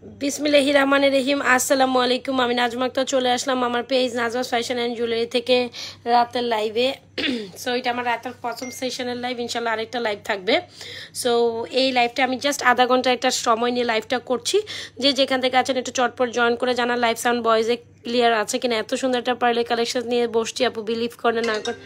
বিসমিল্লাহির রহমানির রহিম। আসসালামু আলাইকুম। আমি নাজমা আক্তার চলে আসলাম আমার page Nazma's fashion and jewellery থেকে রাতের লাইভে। সো এটা আমার রাতের প্রথম সেশনের লাইভ, ইনশাল্লাহ আরেকটা লাইভ থাকবে। সো এই লাইভটা আমি জাস্ট আধা ঘন্টা একটা সময় নিয়ে লাইভটা করছি। যে যেখান থেকে আছেন একটু চটপট জয়েন করে জানার লাইভ সাউন্ড ভয়েসে ক্লিয়ার আছে কিনা। এত সুন্দর একটা পার্লের কালেকশন নিয়ে বসছি, আপু বিলিভ করে না করে।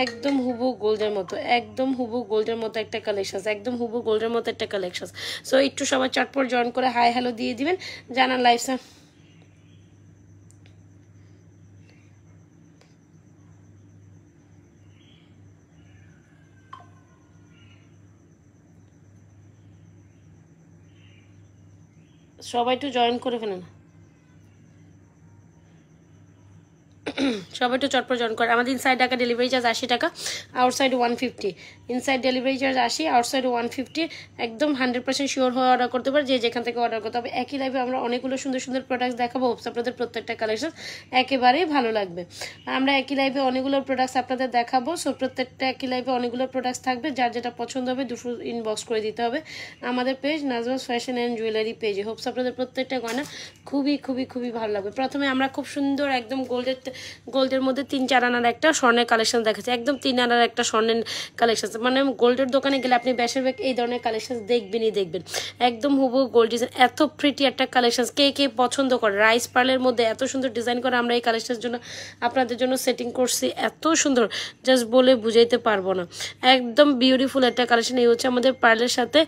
একদম হুবু গোল্ডের মতো, একদম হুবু গোল্ডের মতো একটা কালেকশন, একদম হুবু গোল্ডের মতো একটা কালেকশন। সো একটু সবাই চটপট জয়েন করে হাই হ্যালো দিয়ে দিবেন, জানার লাইভ সাউন্ড। সবাই একটু জয়েন করে ফেলেন, সবাই একটু চটপট জয়েন করে। আমাদের ইনসাইড ঢাকা ডেলিভারি চার্জ 80 টাকা, outside 150। Inside delivery charge 80, outside 150। একদম 100% শিওর হয়ে অর্ডার করতে পারে, যে যেখান থেকে অর্ডার করতে হবে। একই লাইভে আমরা অনেকগুলো সুন্দর সুন্দর প্রোডাক্টস দেখাবো, আপনাদের প্রত্যেকটা কালেকশন একেবারেই ভালো লাগবে। আমরা একই লাইভে অনেকগুলো প্রোডাক্টস আপনাদের দেখাবো। সো প্রত্যেকটা একই লাইভে অনেকগুলো প্রোডাক্টস থাকবে, যার যেটা পছন্দ হবে দুটো ইনবক্স করে দিতে হবে আমাদের page Nazma's fashion and jewellery পেজে। হোপস আপনাদের প্রত্যেকটা গয়না খুবই খুবই খুবই ভালো লাগবে। প্রথমে আমরা খুব সুন্দর একদম গোল্ডের মধ্যে 3-4 আনার একটা স্বর্ণের কালেকশন দেখাচ্ছে, একদম 3 আনার একটা স্বর্ণের কালেকশন। মানে গোল্ডের দোকানে গেলে আপনি বেশিরভাগ এই ধরনের কালেকশন দেখবেনই দেখবেন, একদম হুবহু গোল্ড ডিজাইন। এত প্রিটি একটা কালেকশন, কে কে পছন্দ করে। রাইস পার্লের মধ্যে এত সুন্দর ডিজাইন করে আমরা এই কালেকশনের জন্য আপনাদের জন্য সেটিং করছি, এত সুন্দর জাস্ট বলে বুঝাইতে পারবো না। একদম বিউটিফুল একটা কালেকশন। এই হচ্ছে আমাদের পার্লের সাথে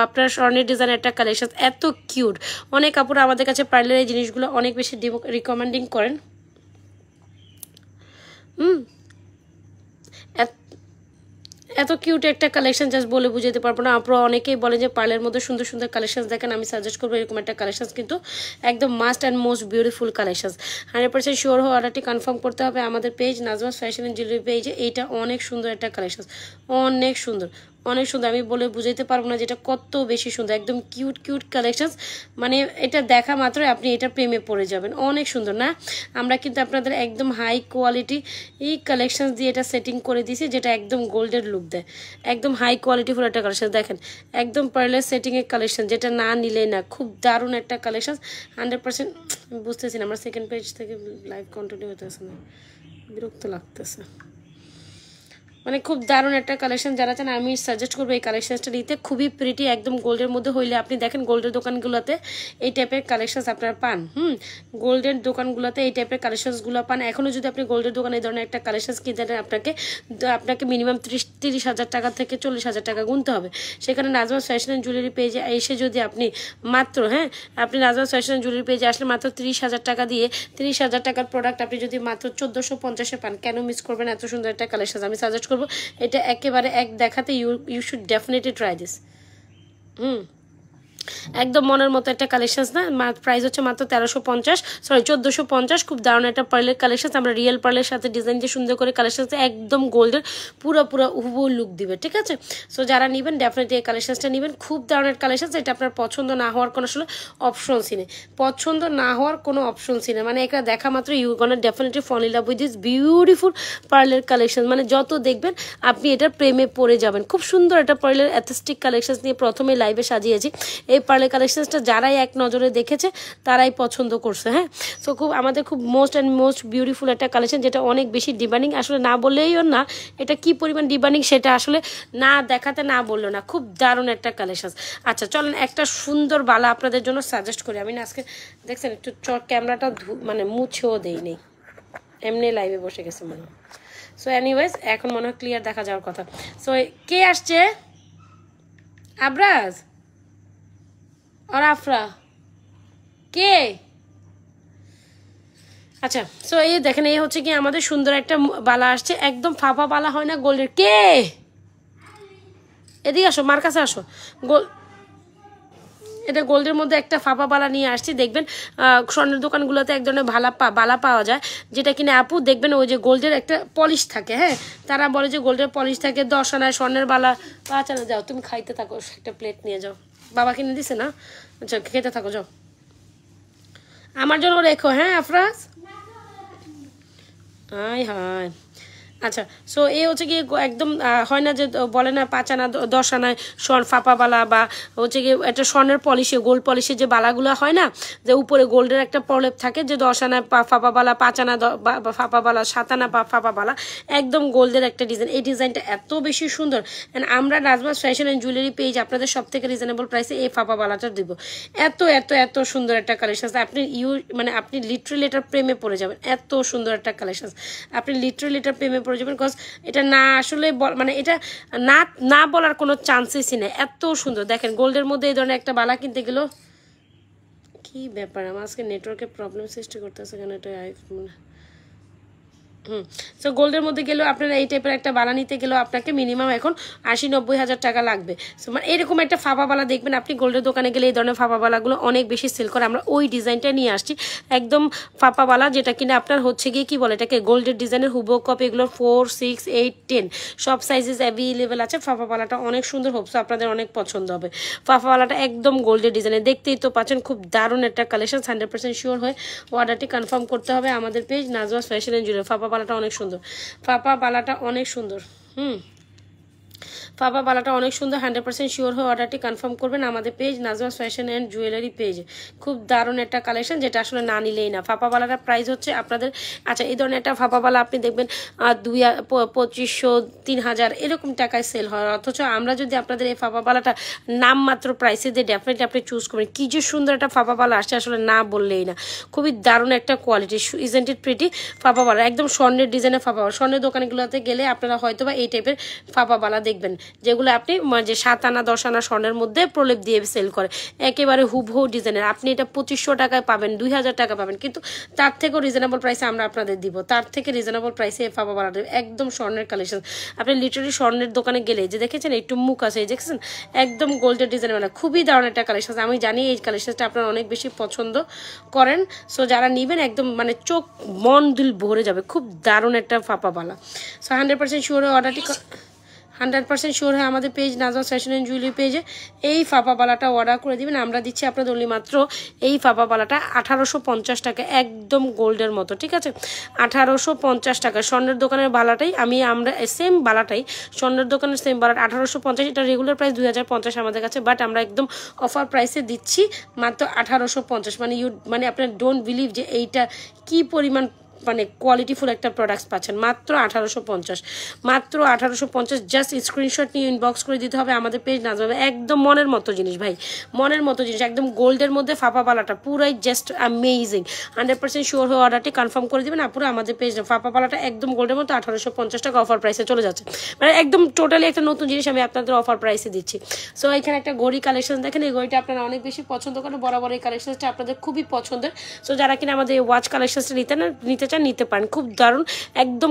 আপনার স্বর্ণের ডিজাইন একটা কালেকশন, এত কিউট। অনেক কাপড় আমাদের কাছে পার্লের এই জিনিসগুলো অনেক বেশি রিকমেন্ডিং করেন। এত কিউট একটা কালেকশন জাস্ট বলে বুঝাতে পারবো না। আপনারা অনেকেই বলেন যে পার্লের মধ্যে সুন্দর সুন্দর কালেকশন দেখেন, আমি সাজেস্ট করবো এরকম একটা কালেকশন, কিন্তু একদম must and most beautiful collection. 100% sure হয়ে অর্ডারটি কনফার্ম করতে হবে আমাদের page Nazma's fashion and jewellery পেজে। এইটা অনেক সুন্দর একটা কালেকশন, অনেক সুন্দর, অনেক সুন্দর। আমি বলে বুঝাইতে পারবো না যেটা কত বেশি সুন্দর, একদম কিউট কিউট কালেকশন। মানে এটা দেখা মাত্রই আপনি এটা প্রেমে পড়ে যাবেন, অনেক সুন্দর না। আমরা কিন্তু আপনাদের একদম হাই কোয়ালিটি এই কালেকশন দিয়ে এটা সেটিং করে দিয়েছি, যেটা একদম গোল্ডের লুক দেয়। একদম হাই কোয়ালিটি ফুল একটা কালেকশন দেখেন, একদম পার্লার সেটিংয়ের কালেকশন, যেটা না নিলেই না। খুব দারুণ একটা কালেকশন, 100%। বুঝতেছি না, আমার সেকেন্ড পেজ থেকে লাইভ কন্টিনিউ হতেছে না, বিরক্ত লাগতেছে। মানে খুব দারুণ একটা কালেকশন, যারা চান আমি সাজেস্ট করবো এই কালেকশনটা নিতে। খুবই প্রিটি, একদম গোল্ডের মধ্যে হইলে আপনি দেখেন গোল্ডের দোকানগুলোতে এই টাইপের কালেকশন আপনারা পান। গোল্ডের দোকানগুলোতে এই টাইপের কালেকশনসগুলো পান। এখনও যদি আপনি গোল্ডের দোকানে এই ধরনের একটা কালেকশন কিনতে দেন, আপনাকে মিনিমাম 30,000 টাকা থেকে 40,000 টাকা গুনতে হবে। সেখানে নাজমাস ফ্যাশন অ্যান্ড জুয়েলারি পেজে এসে যদি আপনি মাত্র আপনি নাজমাস ফ্যাশন অ্যান্ড জুয়েলারি পেজে আসলে মাত্র 30,000 টাকা দিয়ে 30,000 টাকার প্রোডাক্ট আপনি যদি মাত্র 1450-এ পান, কেন মিস করবেন এত সুন্দর একটা কালেকশন? আমি সাজেস্ট করবো এটা একেবারে এক দেখাতে you should definitely try this. একদম মনের মতো একটা কালেকশন না। প্রাইস হচ্ছে মাত্র 1450। খুব দারুণ একটা পার্লের কালেকশন। আমরা রিয়েল পার্লের সাথে ডিজাইন দিয়ে সুন্দর করে কালেকশন, একদম গোল্ডের পুরো হুবহু লুক দিবে, ঠিক আছে? সো যারা নেবেন ডেফিনেটলি এই কালেকশনটা নেবেন, খুব দারুণের কালেকশন। এটা আপনার পছন্দ না হওয়ার কোনো আসলে অপশনসই নেই, পছন্দ না হওয়ার কোনো অপশনসই নেই। মানে এটা দেখা মাত্র you gonna definitely fall in love with this beautiful পার্লের কালেকশন। মানে যত দেখবেন আপনি এটার প্রেমে পড়ে যাবেন। খুব সুন্দর একটা পার্লের অ্যাথেস্টিক কালেকশন নিয়ে প্রথমে লাইভে সাজিয়েছি। এই পার্লের কালেকশনসটা যারাই এক নজরে দেখেছে তারাই পছন্দ করছে। সো আমাদের খুব মোস্ট অ্যান্ড মোস্ট বিউটিফুল একটা কালেকশন, যেটা অনেক বেশি ডিমান্ডিং। আসলে না বললেইও না, এটা কি পরিমাণ ডিমান্ডিং সেটা আসলে না দেখাতে না বললো না। খুব দারুণ একটা কালেকশন। আচ্ছা চলেন একটা সুন্দর বালা আপনাদের জন্য সাজেস্ট করি। আমি না আজকে দেখছেন একটু ক্যামেরাটা মানে মুছেও দেই নেই, এমনি লাইভে বসে গেছে মনে হয়। সো এনিওয়েজ এখন মনে হয় ক্লিয়ার দেখা যাওয়ার কথা। সো কে আসছে? আবরাজ আর আফরা কে? আচ্ছা সো এই দেখেন, এই হচ্ছে কি আমাদের সুন্দর একটা বালা আসছে, একদম ফাঁপা বালা হয় না গোল্ডের। কে? এদিকে আসো, মার কাছে আসো। এটা গোল্ডের মধ্যে একটা ফাঁপা বালা নিয়ে আসছি। দেখবেন স্বর্ণের দোকানগুলোতে এক ধরনের বালা পাওয়া যায়, যেটা কিনা আপু দেখবেন ওই যে গোল্ডের একটা পলিশ থাকে। তারা বলে যে গোল্ডের পলিশ থাকে, 10 আনায় স্বর্ণের বালা। আচ্ছা না, যাও তুমি খাইতে থাকো, একটা প্লেট নিয়ে যাও, বাবা কিনে দিছে না? আচ্ছা খেতে থাকো, যাও, আমার জন্য রেখো। আফরাজ হাই হাই আচ্ছা, সো এই হচ্ছে গিয়ে একদম হয় না যে বলে না 5 আনা 10 আনায় স্বর্ণ ফাঁপা বালা, বা হচ্ছে গিয়ে একটা স্বর্ণের পলিশে গোল্ড পলিশে যে বালাগুলো হয় না, যে উপরে গোল্ডের একটা প্রলেপ থাকে, যে 10 আনায় ফাঁপা বালা, 5 আনা ফাঁপা বালা, 7 আনা ফাঁপা বালা, একদম গোল্ডের একটা ডিজাইন। এই ডিজাইনটা এত বেশি সুন্দর। অ্যান্ড আমরা Nazma's fashion and jewellery page আপনাদের সব থেকে রিজনেবল প্রাইসে এই ফাঁপা বালাটা দিব। এত এত এত সুন্দর একটা কালেকশন, আপনি মানে আপনি লিটারেলি এটার প্রেমে পড়ে যাবেন। এত সুন্দর একটা কালেকশন, আপনি লিটারেলি এটার প্রেমে পড়ে যাবেন। বিকজ এটা না আসলে মানে এটা না না বলার কোনো চান্সেসই নেই, এত সুন্দর। দেখেন গোল্ডের মধ্যে এই ধরনের একটা বালা কিনতে গেলেও কি ব্যাপার, আমার আজকে নেটওয়ার্কের প্রবলেম সৃষ্টি করতেছে কেন, এটা সো গোল্ডের মধ্যে গেলেও আপনারা এই টাইপের একটা বালা নিতে গেলেও আপনাকে মিনিমাম এখন 80-90 হাজার টাকা লাগবে। সো মানে এরকম একটা ফাঁপা বালা দেখবেন আপনি গোল্ডের দোকানে গেলে, এই ধরনের ফাঁপা বালাগুলো অনেক বেশি সেল করে। আমরা ওই ডিজাইনটা নিয়ে আসছি, একদম ফাঁপা বালা, যেটা কিনা আপনার হচ্ছে গিয়ে কি বলে এটাকে গোল্ডের ডিজাইনের হুবো কপ। এগুলো 4, 6, 8, 10 সব সাইজেস অ্যাভেলেবেল আছে। ফাঁপা বালাটা অনেক সুন্দর, হোপসো আপনাদের অনেক পছন্দ হবে। ফাঁপা বালাটা একদম গোল্ডের ডিজাইনের, দেখতেই তো পাচ্ছেন খুব দারুণ একটা কালেকশন। 100% শিওর হয়ে অর্ডারটি কনফার্ম করতে হবে আমাদের page Nazma's fashion and jewellery. ফাঁপা বালাটা অনেক সুন্দর, ফাঁপা বালাটা অনেক সুন্দর। ফাঁপা বালাটা অনেক সুন্দর। 100% শিওর হয়ে অর্ডারটি কনফার্ম করবেন আমাদের page Nazma's fashion and jewellery পেজে। খুব দারুণ একটা কালেকশন, যেটা আসলে না নিলেই না। ফাঁপা বালাটার প্রাইস হচ্ছে আপনাদের, আচ্ছা এই ধরনের একটা ফাঁপা বালা আপনি দেখবেন 2500, 3000 এরকম টাকায় সেল হয়। অথচ আমরা যদি আপনাদের এই ফাঁপা বালাটা নামমাত্র প্রাইসে দিয়ে ডেফিনেটলি আপনি চুজ করবেন। কি যে সুন্দর একটা ফাঁপা বালা আসছে, আসলে না বললেই না। খুবই দারুণ একটা কোয়ালিটি, ইজেন্ট ইট প্রিটি ফাঁপা বালা, একদম স্বর্ণের ডিজাইনের ফাঁপা বালা। স্বর্ণের দোকানগুলোতে গেলে আপনারা হয়তো বা এই টাইপের ফাঁপা বালা দেখবেন, যেগুলো আপনি যে 7 আনা 10 আনা স্বর্ণের মধ্যে প্রলেপ দিয়ে সেল করে, একেবারে হুবহু ডিজাইনের। আপনি এটা 2500 টাকায় পাবেন, 2000 টাকা পাবেন, কিন্তু তার থেকেও রিজনেবল প্রাইসে আমরা আপনাদের দিব। তার থেকে রিজনেবল প্রাইসে ফাঁপা বালা দেব, একদম স্বর্ণের কালেকশন। আপনি লিটারালি স্বর্ণের দোকানে গেলে যে দেখেছেন একটু মুখ আছে, এই দেখছেন একদম গোল্ডের ডিজাইনের মানে খুবই দারুণ একটা কালেকশন। আমি জানি এই কালেকশনটা আপনারা অনেক বেশি পছন্দ করেন। সো যারা নেবেন একদম মানে চোখ মন দিল ভরে যাবে, খুব দারুণ একটা ফাঁপা বালা। সো 100% শিওর অর্ডারটি 100% শিওর হয় আমাদের page Nazma's fashion and jewellery পেজে এই ফাঁপা বালাটা অর্ডার করে দিবেন। আমরা দিচ্ছি আপনাদের অনলি মাত্র এই ফাঁপা বালাটা 1850 টাকা, একদম গোল্ডের মতো, ঠিক আছে? 1850 টাকা। স্বর্ণের দোকানের বালাটাই আমরা সেম বালাটাই, স্বর্ণের দোকানের সেম বালাটা 1850। এটা রেগুলার প্রাইস 2050 আমাদের কাছে, বাট আমরা একদম অফার প্রাইসে দিচ্ছি মাত্র 1850। মানে আপনার ডোন্ট বিলিভ যে এইটা কি পরিমাণ মানে কোয়ালিটিফুল একটা প্রোডাক্টস পাচ্ছেন মাত্র 1850, মাত্র 1850। জাস্ট স্ক্রিনশট নিয়ে ইনবক্স করে দিতে হবে আমাদের পেজ নাজমা। একদম মনের মতো জিনিস ভাই, মনের মতো জিনিস, একদম গোল্ডের মধ্যে ফাঁপা বালাটা পুরাই জাস্ট অ্যামেজিং। 100% শিওর হয়ে অর্ডারটি কনফার্ম করে দেবেন আপুরা আমাদের পেজ। ফাঁপা বালাটা একদম গোল্ডের মতো 1850 টাকা অফার প্রাইসে চলে যাচ্ছে, মানে একদম টোটালি একটা নতুন জিনিস আমি আপনাদের অফার প্রাইসে দিচ্ছি। সো এখানে একটা ঘড়ি কালেকশন দেখেন, এই ঘড়িটা আপনারা অনেক বেশি পছন্দ করেন, বরাবর এই কালেকশনটা আপনাদের খুবই পছন্দের। সো যারা কিনা আমাদের এই ওয়াচ কালেকশনটা নিতে চান নিতে পারেন, খুব দারুণ একদম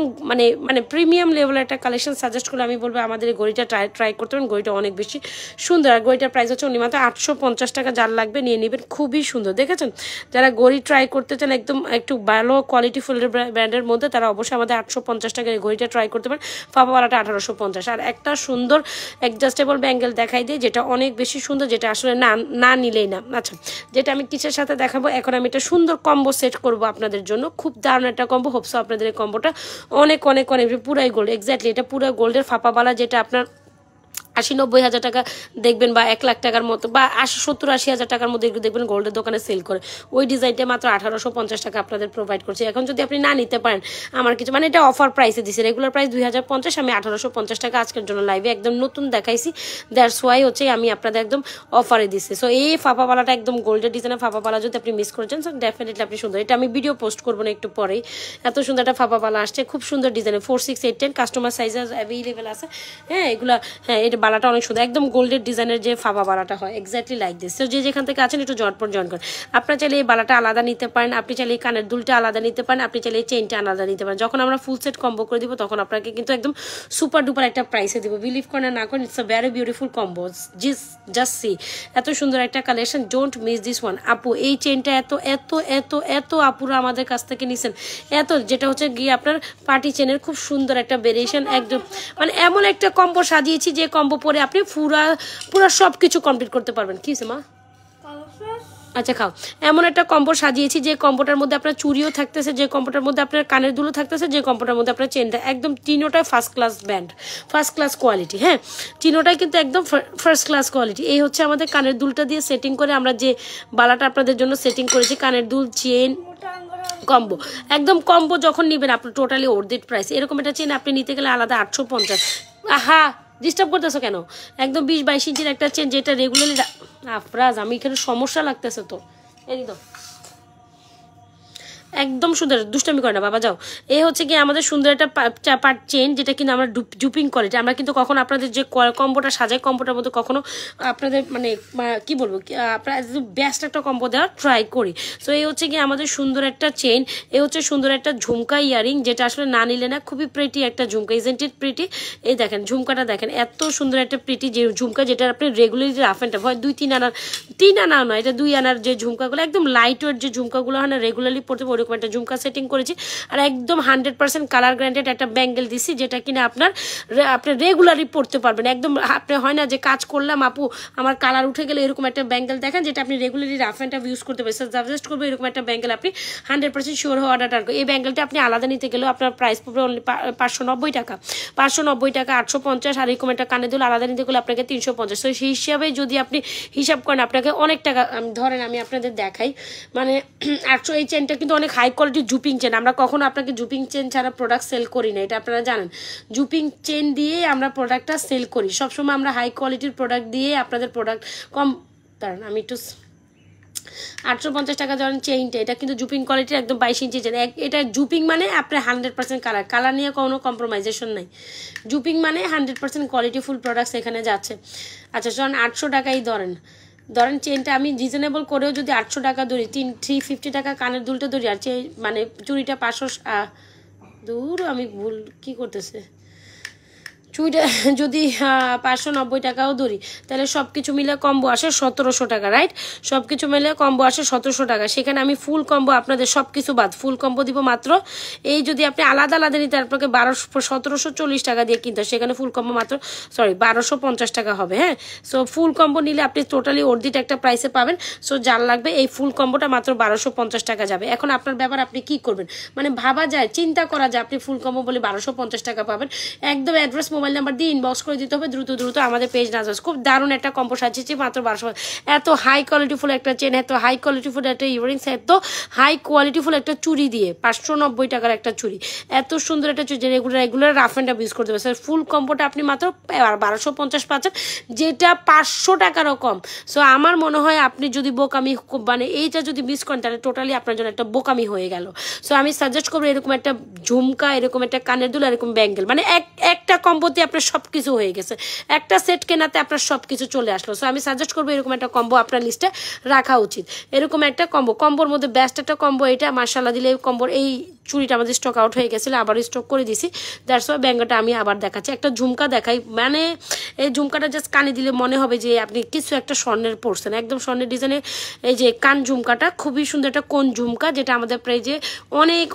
মানে প্রিমিয়াম লেভেলের একটা কালেকশন সাজেস্ট করলে আমি বলবো আমাদের এই ঘড়িটা ট্রাই করতে পারেন। ঘড়িটা অনেক বেশি সুন্দর, আর ঘড়িটার প্রাইস হচ্ছে অনলি মাত্র 850 টাকা। যার লাগবে নিয়ে নেবেন, খুবই সুন্দর। দেখেছেন যারা ঘড়ি ট্রাই করতে চান একদম একটু ভালো কোয়ালিটি ফুল ব্র্যান্ডের মধ্যে, তারা অবশ্যই আমাদের 850 টাকার এই ঘড়িটা ট্রাই করতে পারেন। ফাঁপাওয়ালাটা 1850। আর একটা সুন্দর অ্যাডজাস্টেবল ব্যাঙ্গেল দেখাই দিই, যেটা অনেক বেশি সুন্দর, যেটা আসলে না নিলেই না। আচ্ছা, যেটা আমি কিসের সাথে দেখাবো এখন, আমি একটা সুন্দর কম্বো সেট করবো আপনাদের জন্য, খুব দারুণ একটা কম্বো। হোপসো আপনাদের এই কম্বোটা অনেক অনেক অনেক পুরাই গোল্ড, এক্স্যাক্টলি এটা পুরো গোল্ডের ফাঁপাবালা, যেটা আপনার 80-90 হাজার টাকা দেখবেন, বা 1 লাখ টাকার মতো, বা 70-80 হাজার টাকার মধ্যে একটু দেখবেন গোল্ডের দোকানে সেল করে। ওই ডিজাইনটা মাত্র 1850 টাকা আপনাদের প্রোভাইড করছি। এখন যদি আপনি না নিতে পারেন আমার কিছু, মানে এটা অফার প্রাইসে দিছি, রেগুলার প্রাইস 2050, আমি 1850 টাকা আজকের জন্য লাইভে একদম নতুন দেখাইছি। দ্যাটস ওয়াই হচ্ছে আমি আপনাদের একদম অফারে দিচ্ছি। সো এই ফাঁপাওয়ালাটা একদম গোল্ডের ডিজাইনের ফাঁপাওয়ালা, যদি আপনি মিস করেছেন সো ডেফিনেটলি আপনি সুন্দর, এটা আমি ভিডিও পোস্ট করবো না একটু পরেই। এত সুন্দর একটা ফাঁপাওয়ালা আসছে, খুব সুন্দর ডিজাইনের, 4, 6, 8, 10 কাস্টমার সাইজেস অ্যাভেলেবেল আছে। হ্যাঁ এগুলা, হ্যাঁ এটা বালাটা অনেক সুন্দর, একদম গোল্ডের ডিজাইনের যে ফাঁপা বালাটা হয় এক্স্যাক্টলি লাইক দিস। তো যে যেখান থেকে আছেন একটু জটপট জয়েন করেন। আপনার চাইলে এই বালাটা আলাদা নিতে পারেন, আপনি চাইলে এই কানের দুলটা আলাদা নিতে পারেন, আপনি চাইলে এই চেইনটা আলাদা নিতে পারেন। যখন আমরা ফুল সেট কম্বো করে দিব তখন আপনাকে কিন্তু একদম সুপার ডুপার একটা প্রাইসে দিব। বিলিভ করেন না করেন, it's a very beautiful combo. Just see, এত সুন্দর একটা collection, don't miss this one. আপু এই চেইনটা এত এত এত এত আপুরা আমাদের কাছ থেকে নিছেন, এত, যেটা হচ্ছে গিয়ে আপনার পার্টি চেনের খুব সুন্দর একটা ভেরিয়েশন, একদম মানে এমন একটা কম্বো সাজিয়েছি যে কম্বো পরে আপনি পুরা সব কিছু কমপ্লিট করতে পারবেন। কি মা আচ্ছা খাও, এমন একটা কম্বো সাজিয়েছি যে কম্বোটার মধ্যে আপনার চুড়িও থাকতেছে, যে কম্বোটার মধ্যে আপনার কানের দুলও থাকতেছে, যে কম্বোটার মধ্যে আপনার চেনটা, একদম তিনোটাই first class band, first class quality. হ্যাঁ, তিনোটাই কিন্তু একদম ফার্স্ট ক্লাস কোয়ালিটি। এই হচ্ছে আমাদের কানের দুলটা দিয়ে সেটিং করে আমরা যে বালাটা আপনাদের জন্য সেটিং করেছি, কানের দুল চেন কম্বো, একদম কম্বো যখন নেবেন আপনার টোটালি ওর্থ প্রাইস। এরকম একটা চেন আপনি নিতে গেলে আলাদা 850। আহা, ডিস্টার্ব করতেছো কেন? একদম 20-22 ইঞ্চির একটা চেন যেটা রেগুলারলি, আফরাজ আমি এখানে সমস্যা লাগতেছে তো, এই তো একদম সুন্দর, দুষ্টামি করে না বাবা, যাও। এই হচ্ছে কি আমাদের সুন্দর একটা পার্ট চেন, যেটা কিন্তু আমরা জুপিং কোয়ালিটি। আমরা কিন্তু কখনো আপনাদের যে কম্বোটা সাজাই, কম্বোটার মধ্যে কখনো আপনাদের মানে কি বলবো, আপনার বেস্ট একটা কম্বো দেওয়ার ট্রাই করি। সো এই হচ্ছে কি আমাদের সুন্দর একটা চেন, এই হচ্ছে সুন্দর একটা ঝুমকা ইয়ারিং, যেটা আসলে না নিলে না, খুবই প্রিটি একটা ঝুমকা, ইজেন্ট ইট প্রিটি? এই দেখেন ঝুমকাটা দেখেন, এত সুন্দর একটা প্রিটি যে ঝুমকা, যেটা আপনি রেগুলারলি রাফ অ্যান্ড টাফ হয় 2-3 আনার, 3 আনা নয়, এটা 2 আনার যে ঝুমকাগুলো, একদম লাইট ওয়েট যে ঝুমকাগুলো হয় না রেগুলারলি পড়তে, ওরকম একটা ঝুমকা সেটিং করেছি। আর একদম 100% কালার গ্যারান্টেড একটা ব্যাঙ্গেল দিছি, যেটা কিনা আপনি রেগুলারলি পড়তে পারবেন। একদম আপনি হয় না যে কাজ করলাম আপু আমার কালার উঠে গেলে, এরকম একটা ব্যাঙ্গেল দেখেন, যেটা আপনি regularly rough and tough use করতে পারেন। সাজেস্ট করবো এরকম একটা ব্যাঙ্গেল আপনি 100% শিওর হওয়া অর্ডার করবেন। এই ব্যাঙ্গেলটা আপনি আলাদা নিতে গেলেও আপনার প্রাইস পড়বে অনলি 590 টাকা, 590 টাকা, 850। আর এরকম একটা কানে দুল আলাদা নিতে গেলে আপনাকে 350। তো সেই হিসাবে যদি আপনি হিসাব করেন আপনাকে অনেক টাকা, ধরেন আমি আপনাদের দেখাই, মানে 800, এই চেনটা কিন্তু অনেক হাই কোয়ালিটির জুপিং চেন। আমরা কখনো আপনাকে জুপিং চেন ছাড়া প্রোডাক্ট সেল করি না, এটা আপনারা জানেন। জুপিং চেন দিয়ে আমরা প্রোডাক্টটা সেল করি সবসময়। আমরা হাই কোয়ালিটির প্রোডাক্ট দিয়ে আপনাদের প্রোডাক্ট কম, দাঁড়ান আমি একটু 850 টাকা ধরেন চেইনটা, এটা কিন্তু জুপিং কোয়ালিটির একদম 22 ইঞ্চি চেন। এটা জুপিং মানে আপনার 100% কালার নিয়ে কোনো কম্প্রোমাইজেশন নাই। জুপিং মানে 100% কোয়ালিটিফুল প্রোডাক্টস এখানে যাচ্ছে। আচ্ছা চলেন 800 টাকাই ধরেন চেনটা আমি রিজনেবল করেও যদি 800 টাকা ধরি, 350 টাকা কানের দুলটা ধরি, আর মানে চুড়িটা 500, দূর আমি ভুল কি করতেছে, চুড়িটা যদি 590 টাকাও ধরি, তাহলে সব কিছু মিলে কম্বো আসে 1700 টাকা, রাইট? সব কিছু মিলে কম্বো আসে 1700 টাকা। সেখানে আমি ফুল কম্বো আপনাদের সব কিছু বাদ ফুল কম্বো দিব মাত্র, এই যদি আপনি আলাদা আলাদা নিতে আপনাকে 1740 টাকা দিয়ে কিনতে, সেখানে ফুল কম্বো মাত্র 1250 টাকা হবে। হ্যাঁ, সো ফুল কম্বো নিলে আপনি টোটালি অর্ধিত একটা প্রাইসে পাবেন। সো যার লাগবে এই ফুল কম্বোটা মাত্র 1250 টাকা যাবে। এখন আপনার ব্যাপার, আপনি কি করবেন, মানে ভাবা যায়, চিন্তা করা যায়, আপনি ফুল কম্বো বলে 1250 টাকা পাবেন। একদম অ্যাড্রেস মোবাইল নাম্বার দিয়ে ইনবক্স করে দিতে হবে দ্রুত আমাদের পেজ নাজাস। খুব দারুণ একটা কম্বো সাজিয়েছি মাত্র 1200। এত হাই কোয়ালিটিফুল একটা চেন, এত হাই কোয়ালিটিফুল একটা ইয়ারিংস, এত হাই কোয়ালিটিফুল একটা চুড়ি দিয়ে 590 টাকার একটা চুড়ি, এত সুন্দর একটা চুড়ি regular rough and tough use করতে পারবেন। ফুল কম্বোটা আপনি মাত্র 1250 পাচ্ছেন, যেটা 500 টাকারও কম। সো আমার মনে হয় আপনি যদি বোকামি, মানে এইটা যদি মিস করেন, তাহলে টোটালি আপনার জন্য একটা বোকামি হয়ে গেল। সো আমি সাজেস্ট করবো এরকম একটা ঝুমকা, এরকম একটা কানের দুল, এরকম ব্যাঙ্গেল, মানে একটা কম্বোতে আপনার সব কিছু হয়ে গেছে, একটা সেট কেনাতে আপনার সব কিছু চলে আসলো। সো আমি সাজেস্ট করবো এরকম একটা কম্বো আপনার লিস্টে রাখা উচিত। এরকম একটা কম্বোর মধ্যে বেস্ট একটা কম্বো এটা, মার্শাল্লাহ দিলে এই কম্বোর এই চুড়িটা আমাদের স্টক আউট হয়ে গেছিলো, আবার স্টক করে দিছি। দ্যাটস ওয়াই ব্যাঙ্গলটা আমি আবার দেখাচ্ছি। একটা ঝুমকা দেখাই, মানে এই ঝুমকাটা জাস্ট কানে দিলে মনে হবে যে আপনি কিছু একটা স্বর্ণের পড়ছেন, একদম স্বর্ণের ডিজাইনের। এই যে কান ঝুমকাটা খুবই সুন্দর একটা কোন ঝুমকা, যেটা আমাদের প্রায় যে অনেক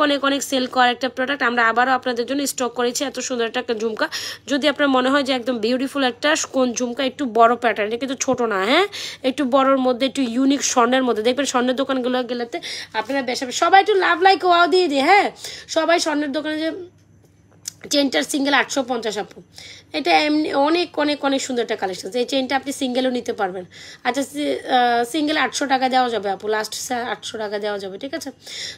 সেল করা একটা প্রোডাক্ট, আমরা আবারও আপনাদের জন্য স্টক করেছি। এত সুন্দর একটা ঝুমকা, যদি আপনার মনে হয় যে একদম বিউটিফুল একটা কোন ঝুমকা, একটু বড় প্যাটার্ন, এটা কিন্তু ছোট না, হ্যাঁ একটু বড়োর মধ্যে, একটু ইউনিক স্বর্ণের মধ্যে। দেখবেন স্বর্ণের দোকানগুলো গেলেতে আপনারা বেশ সবাই একটু লাভ লাইক ওয়াও দিয়ে দিয়ে, হ্যাঁ সবাই স্বর্ণের দোকানে যে চেনটার সিঙ্গেল 850 আপু, এটা এমনি অনেক সুন্দর একটা কালেকশন। এই চেনটা আপনি সিঙ্গেলও নিতে পারবেন। আচ্ছা সিঙ্গেল 800 টাকা দেওয়া যাবে আপু, লাস্ট 800 টাকা দেওয়া যাবে, ঠিক আছে?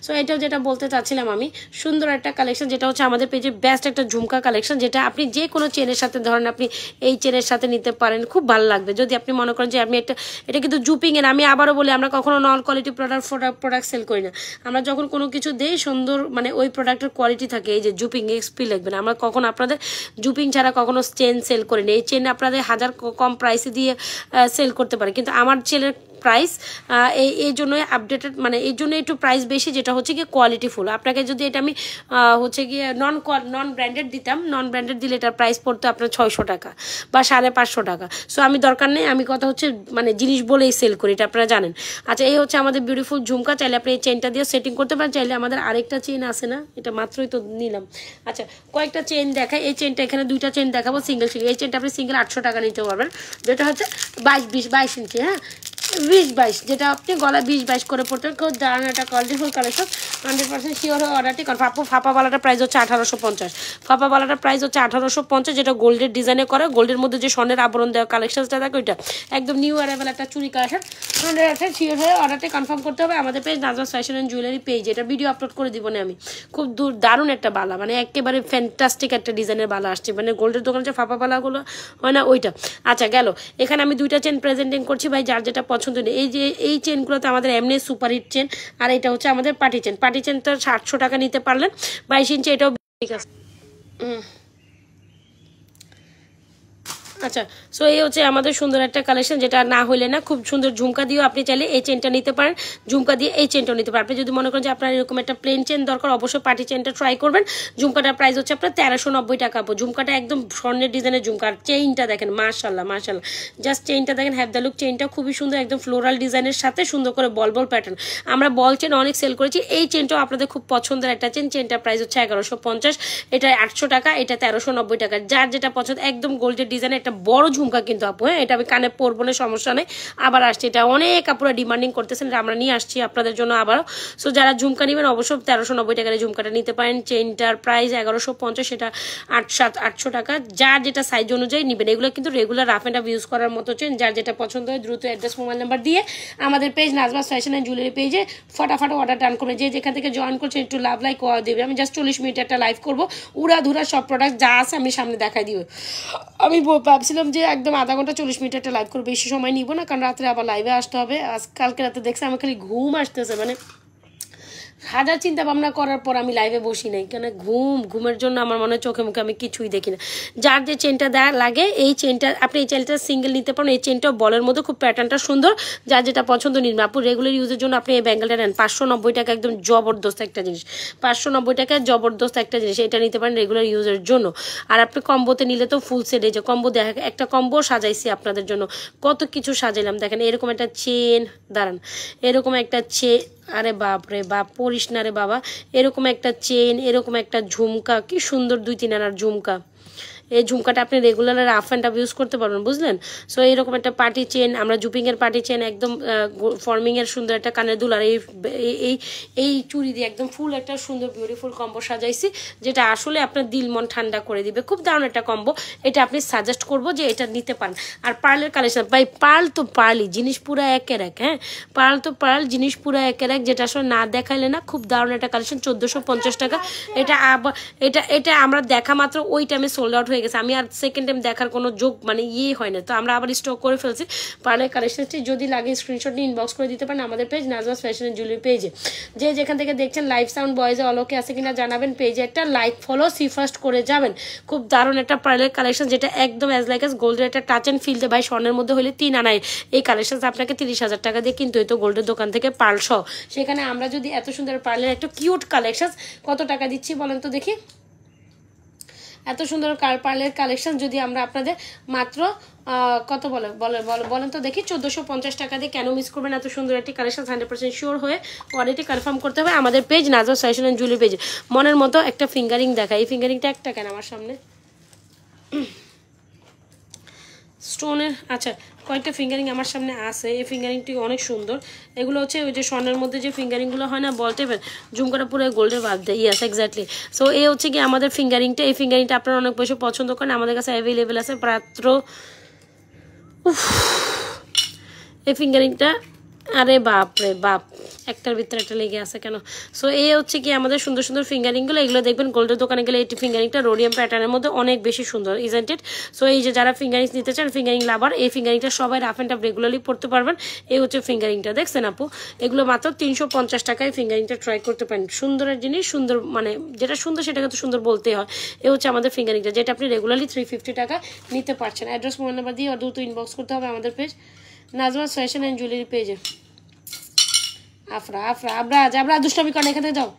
সো এটাও যেটা বলতে চাচ্ছিলাম আমি, সুন্দর একটা কালেকশন, যেটা হচ্ছে আমাদের পেজে বেস্ট একটা ঝুমকা কালেকশন, যেটা আপনি যে কোনো চেনের সাথে, ধরেন আপনি এই চেনের সাথে নিতে পারেন, খুব ভালো লাগবে। যদি আপনি মনে করেন যে আমি এটা কিন্তু জুপিংয়ের, আমি আবারও বলি আমরা কখনো নন কোয়ালিটি প্রোডাক্ট সেল করি না। আমরা যখন কোনো কিছু দেই সুন্দর, মানে ওই প্রোডাক্টের কোয়ালিটি থাকে। এই যে জুপিং এক্সপি লিখবেন, আমরা কখনো আপনাদের জুপিং ছাড়া কখনো চেন সেল করিনি। এই চেন আপনাদের হাজার কম প্রাইসে দিয়ে সেল করতে পারে, কিন্তু আমার চেনের প্রাইস এই জন্যই আপডেটেড, মানে এই জন্য একটু প্রাইস বেশি, যেটা হচ্ছে কি কোয়ালিটিফুল। আপনাকে যদি এটা আমি হচ্ছে গিয়ে নন ব্র্যান্ডেড দিতাম, নন ব্র্যান্ডেড দিলে এটার প্রাইস পড়তো আপনার 600 টাকা বা 550 টাকা। সো আমি দরকার নেই, আমি কথা হচ্ছে মানে জিনিস বলেই সেল করি, এটা আপনারা জানেন। আচ্ছা এই হচ্ছে আমাদের বিউটিফুল ঝুমকা, চাইলে আপনি এই চেনটা দিয়ে সেটিং করতে পারেন। চাইলে আমাদের আরেকটা চেন আছে না, এটা মাত্রই তো নিলাম। আচ্ছা কয়েকটা চেন দেখায়, এই চেনটা এখানে 2টা চেন দেখাবো সিঙ্গেল। এই চেনটা আপনি সিঙ্গেল 800 টাকা নিতে পারবেন, যেটা হচ্ছে 22 ইঞ্চি, হ্যাঁ 20-22, যেটা আপনি গলা 20-22 করে পড়তেন, খুব দারুণ একটা কোয়ালিটিফুল কালেকশন। 100% শিওর হয়ে অর্ডারটি কনফার্ম। আপু ফাপাওয়ালাটা প্রাইস হচ্ছে 1850, ফাপাওয়ালাটা প্রাইস হচ্ছে 1850, যেটা গোল্ডের ডিজাইনে করে, গোল্ডের মধ্যে যে স্বর্ণের আবরণ দেওয়া কালেকশনটা থাকে ওইটা একদম নিউ অ্যারাইভেল একটা চুরি কালেকশন। 100% শিওর হয়ে অর্ডারটি কনফার্ম করতে হবে আমাদের page Nazma's fashion and jewellery page. এটা ভিডিও আপলোড করে দিব না আমি। খুব দারুণ একটা বালা, মানে একেবারে ফ্যান্টাস্টিক একটা ডিজাইনের বালা আসছে, মানে গোল্ডের দোকানে যে ফাপা বালাগুলো হয় না ওইটা। আচ্ছা গেল, এখানে আমি 2টা চেন প্রেজেন্টিং করছি ভাই, যার যেটা পছন্দ নেই। এই যে এই চেনগুলোতে আমাদের এমনি সুপারহিট চেন, আর এটা হচ্ছে আমাদের পার্টি চেন। পার্টি চেনটা 800 টাকা নিতে পারলেন, 22 ইঞ্চি, এটাও ঠিক আছে। আচ্ছা, সো এই হচ্ছে আমাদের সুন্দর একটা কালেকশন, যেটা না হইলে না, খুব সুন্দর ঝুমকা দিয়েও আপনি চাইলে এই চেনটা নিতে পারেন, ঝুমকা দিয়ে এই চেনটাও নিতে পারেন। আপনি যদি মনে করেন যে আপনার এরকম একটা প্লেন চেন দরকার, অবশ্যই পার্টি চেনটা ট্রাই করবেন। ঝুমকাটার প্রাইস হচ্ছে আপনার 1390 টাকা। আপু ঝুমকাটা একদম স্বর্ণের ডিজাইনের ঝুমকা, আর চেইনটা দেখেন মাশাল্লাহ মাশাল্লাহ, জাস্ট চেইনটা দেখেন, হ্যাভ দ্য লুক। চেইনটা খুবই সুন্দর, একদম ফ্লোরাল ডিজাইনের সাথে সুন্দর করে বল বল প্যাটার্ন। আমরা বল চেন অনেক সেল করেছি, এই চেনটাও আপনাদের খুব পছন্দের একটা চেন। চেনটার প্রাইস হচ্ছে 1150, এটা 800 টাকা, এটা 1390 টাকা। যার যেটা পছন্দ, একদম গোল্ডের ডিজাইনের একটা বড় ঝুমকা কিন্তু আপু, হ্যাঁ এটা আমি কানে পরবো না, সমস্যা নেই। আবার আসছে, এটা অনেক আপুরা ডিমান্ডিং করতেছেন, আমরা নিয়ে আসছি আপনাদের জন্য আবারও। সো যারা ঝুমকা নেবেন অবশ্যই 1390 টাকার ঝুমকাটা নিতে পারেন। চেনটার প্রাইস 1150, সেটা 800 টাকা। যার যেটা সাইজ অনুযায়ী নেবেন। এগুলো কিন্তু regular rough and tough use করার মতো চেন। যার যেটা পছন্দ হয় দ্রুত অ্যাড্রেস, মোবাইল নাম্বার দিয়ে আমাদের page Nazma's fashion and jewellery পেজে ফটাফট অর্ডার ডান করবেন। যে যেখান থেকে জয়েন করছেন একটু লাভ লাইক করা দেবে। আমি জাস্ট 40 মিনিট একটা লাইভ করবো, উড়াধুরা সব প্রোডাক্ট যা আছে আমি সামনে দেখাই দিব। আমি ভাবছিলাম যে একদম আধা ঘন্টা 40 মিনিট একটা লাইভ করবো, বেশি সময় নিব না, কারণ রাত্রে আবার লাইভে আসতে হবে। কালকে রাতে দেখছি আমার খালি ঘুম আসতেছে, মানে হাজার চিন্তা ভাবনা করার পর আমি লাইভে বসি নাই, কেন ঘুমের জন্য আমার মনে হয় চোখে মুখে আমি কিছুই দেখি না। যার যে চেনটা দেওয়া লাগে, এই চেনটা আপনি এই চেনটা সিঙ্গেল নিতে পারেন। এই চেনটাও বলের মধ্যে খুব প্যাটার্নটা সুন্দর, যার যেটা পছন্দ নিন। আপু রেগুলার ইউজের জন্য আপনি এই ব্যাঙ্গেলটা নেন, 590 টাকা, একদম জবরদস্ত একটা জিনিস। 590 টাকা জবরদস্ত একটা জিনিস, এটা নিতে পারেন রেগুলার ইউজের জন্য। আর আপনি কম্বোতে নিলে তো ফুল সেট, এই যে কম্বো দেখা, একটা কম্বো সাজাইছি আপনাদের জন্য, কত কিছু সাজাইলাম দেখেন। এরকম একটা চেন, দাঁড়ান, এরকম একটা চেন, আরে বাপ রে বাপ, পড়িস না রে বাবা, এরকম একটা চেন, এরকম একটা ঝুমকা, কি সুন্দর 2-3 আনার ঝুমকা। এই ঝুমকাটা আপনি regular rough and tough use করতে পারবেন, বুঝলেন। সো এইরকম একটা পার্টি চেন, আমরা জুপিংয়ের পার্টি চেন, একদম ফর্মিংয়ের সুন্দর একটা কানের দুল, আর এই এই চুড়ি দিয়ে একদম ফুল একটা সুন্দর বিউটিফুল কম্বো সাজাইছি, যেটা আসলে আপনার দিল মন ঠান্ডা করে দিবে। খুব দারুণ একটা কম্বো, এটা আপনি সাজেস্ট করবো যে এটা নিতে পারেন। আর পার্লের কালেকশন ভাই, পার্ল তো পার্লই, জিনিস পুরো একের এক, হ্যাঁ পার্ল তো পার্ল, জিনিস পুরো একের এক, যেটা আসলে না দেখাইলে না। খুব দারুণ একটা কালেকশন, 1450 টাকা। এটা আবার এটা আমরা দেখা মাত্র ওই টাইমে সোল্ড আউট হয়ে গেছে, আমি আর সেকেন্ড টাইম দেখার কোনো যোগ মানে হয় না, তো আমরা আবার স্টক করে ফেলছি। পার্লের কালেকশনটি যদি লাগে স্ক্রিনশট নিয়ে ইনবক্স করে দিতে পারেন আমাদের page Nazma's fashion and jewellery পেজে। যে যেখান থেকে দেখছেন লাইভ সাউন্ড বয়েজে অলোকে আছে কিনা জানাবেন, পেজে একটা লাইক ফলো সি ফার্স্ট করে যাবেন। খুব দারুণ একটা পার্লের কালেকশন, যেটা একদম অ্যাজ লাইক অ্যাজ গোল্ডের একটা টাচ অ্যান্ড ফিল দেয় ভাই। স্বর্ণের মধ্যে হলে 3 আনায় এই কালেকশন আপনাকে 30,000 টাকা দিয়ে কিন্তু হয়তো গোল্ডের দোকান থেকে পার্ল সহ। সেখানে আমরা যদি এত সুন্দর পার্লের একটা কিউট কালেকশন কত টাকা দিচ্ছি বলেন তো দেখি। এত সুন্দর পার্লের কালেকশন যদি আমরা আপনাদের মাত্র কত বলেন তো দেখি, 1450 টাকা দিয়ে কেন মিস করবেন এত সুন্দর একটি কালেকশন। 100% শিওর হয়ে কোয়ালিটি কনফার্ম করতে হবে আমাদের page Nazma's fashion and jewellery পেজে। মনের মতো একটা ফিঙ্গারিং দেখা, এই ফিঙ্গারিংটা একটা কেন আমার সামনে স্টোনের, আচ্ছা কয়েকটা ফিঙ্গারিং আমার সামনে আছে, এই ফিঙ্গারিংটি অনেক সুন্দর। এগুলো হচ্ছে ওই যে স্বর্ণের মধ্যে যে ফিঙ্গারিংগুলো হয় না বল টাইপের, ঝুমকাটা পুরো গোল্ডের বাদ দেয়, ইয়াস এক্স্যাক্টলি। সো এই হচ্ছে কি আমাদের ফিঙ্গারিংটা, এই ফিঙ্গারিংটা আপনারা অনেক বেশি পছন্দ করেন, আমাদের কাছে অ্যাভেলেবেল আছে মাত্র। এই ফিঙ্গারিংটা, আরে বাপ রে বাপ, একটার ভিতরে একটা লেগে আছে কেন। সো এই হচ্ছে কি আমাদের সুন্দর সুন্দর ফিঙ্গারিংগুলো, এগুলো দেখবেন গোল্ডের দোকানে গেলে এই ফিঙ্গারিংটা রোডিয়াম প্যাটার্নের মধ্যে অনেক বেশি সুন্দর, ইজেন্ট ইট। সো এই যে যারা ফিঙ্গারিংস নিতে চান, ফিঙ্গারিং লাভার, এই ফিঙ্গারিংটা সবাই রাফ অ্যান্ড টাফ রেগুলারলি পড়তে পারবেন। এই হচ্ছে ফিঙ্গারিংটা, দেখছেন আপু, এগুলো মাত্র 350 টাকায় ফিঙ্গারিংটা ট্রাই করতে পারেন। সুন্দরের জিনিস সুন্দর, মানে যেটা সুন্দর সেটাকে তো সুন্দর বলতেই হয়। এই হচ্ছে আমাদের ফিঙ্গারিংটা, যেটা আপনি রেগুলারলি 350 টাকা নিতে পারছেন। অ্যাড্রেস মোবাইল নাম্বার দিয়ে দ্রুত ইনবক্স করতে হবে আমাদের page Nazma's fashion and jewellery পেজে। আবরা দুষ্টামি করেন, এখান থেকে যাও।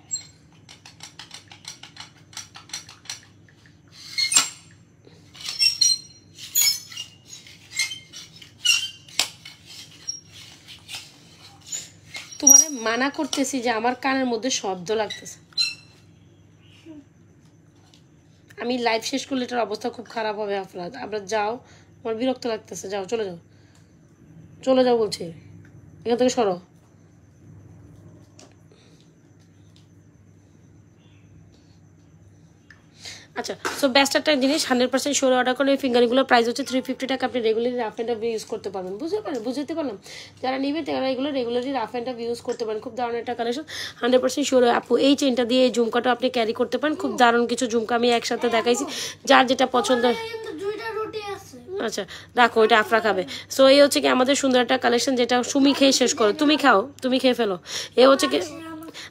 তোমার মানা করতেছি যে আমার কানের মধ্যে শব্দ লাগতেছে, আমি লাইভ শেষ করলে এটার অবস্থা খুব খারাপ হবে। আপনারা যাও, আমার বিরক্ত লাগতেছে, যাও চলে যাও বলছি। এখান থেকে সরো। আচ্ছা, সো বেস্ট একটা জিনিস 100% শিওর অর্ডার করলে এই ফিঙ্গারিংগুলোর প্রাইস হচ্ছে 350 টাকা। আপনি regularly rough and tough use করতে পারবেন। বুঝতে পারলাম? যারা নিবে তারা এগুলো regularly rough and tough use করতে পারেন। খুব দারুণ একটা কালেকশন, 100% শিওর। আপু এই চেনটা দিয়ে এই ঝুমকাটা আপনি ক্যারি করতে পারেন। খুব দারুণ কিছু ঝুমকা আমি একসাথে দেখাইছি, যার যেটা পছন্দ। আচ্ছা রাখো, ওইটা আফরা খাবে। সো এই হচ্ছে কি আমাদের সুন্দর একটা কালেকশন, যেটা সুমি খেয়ে শেষ করো। তুমি খাও, তুমি খেয়ে ফেলো। এ হচ্ছে কি,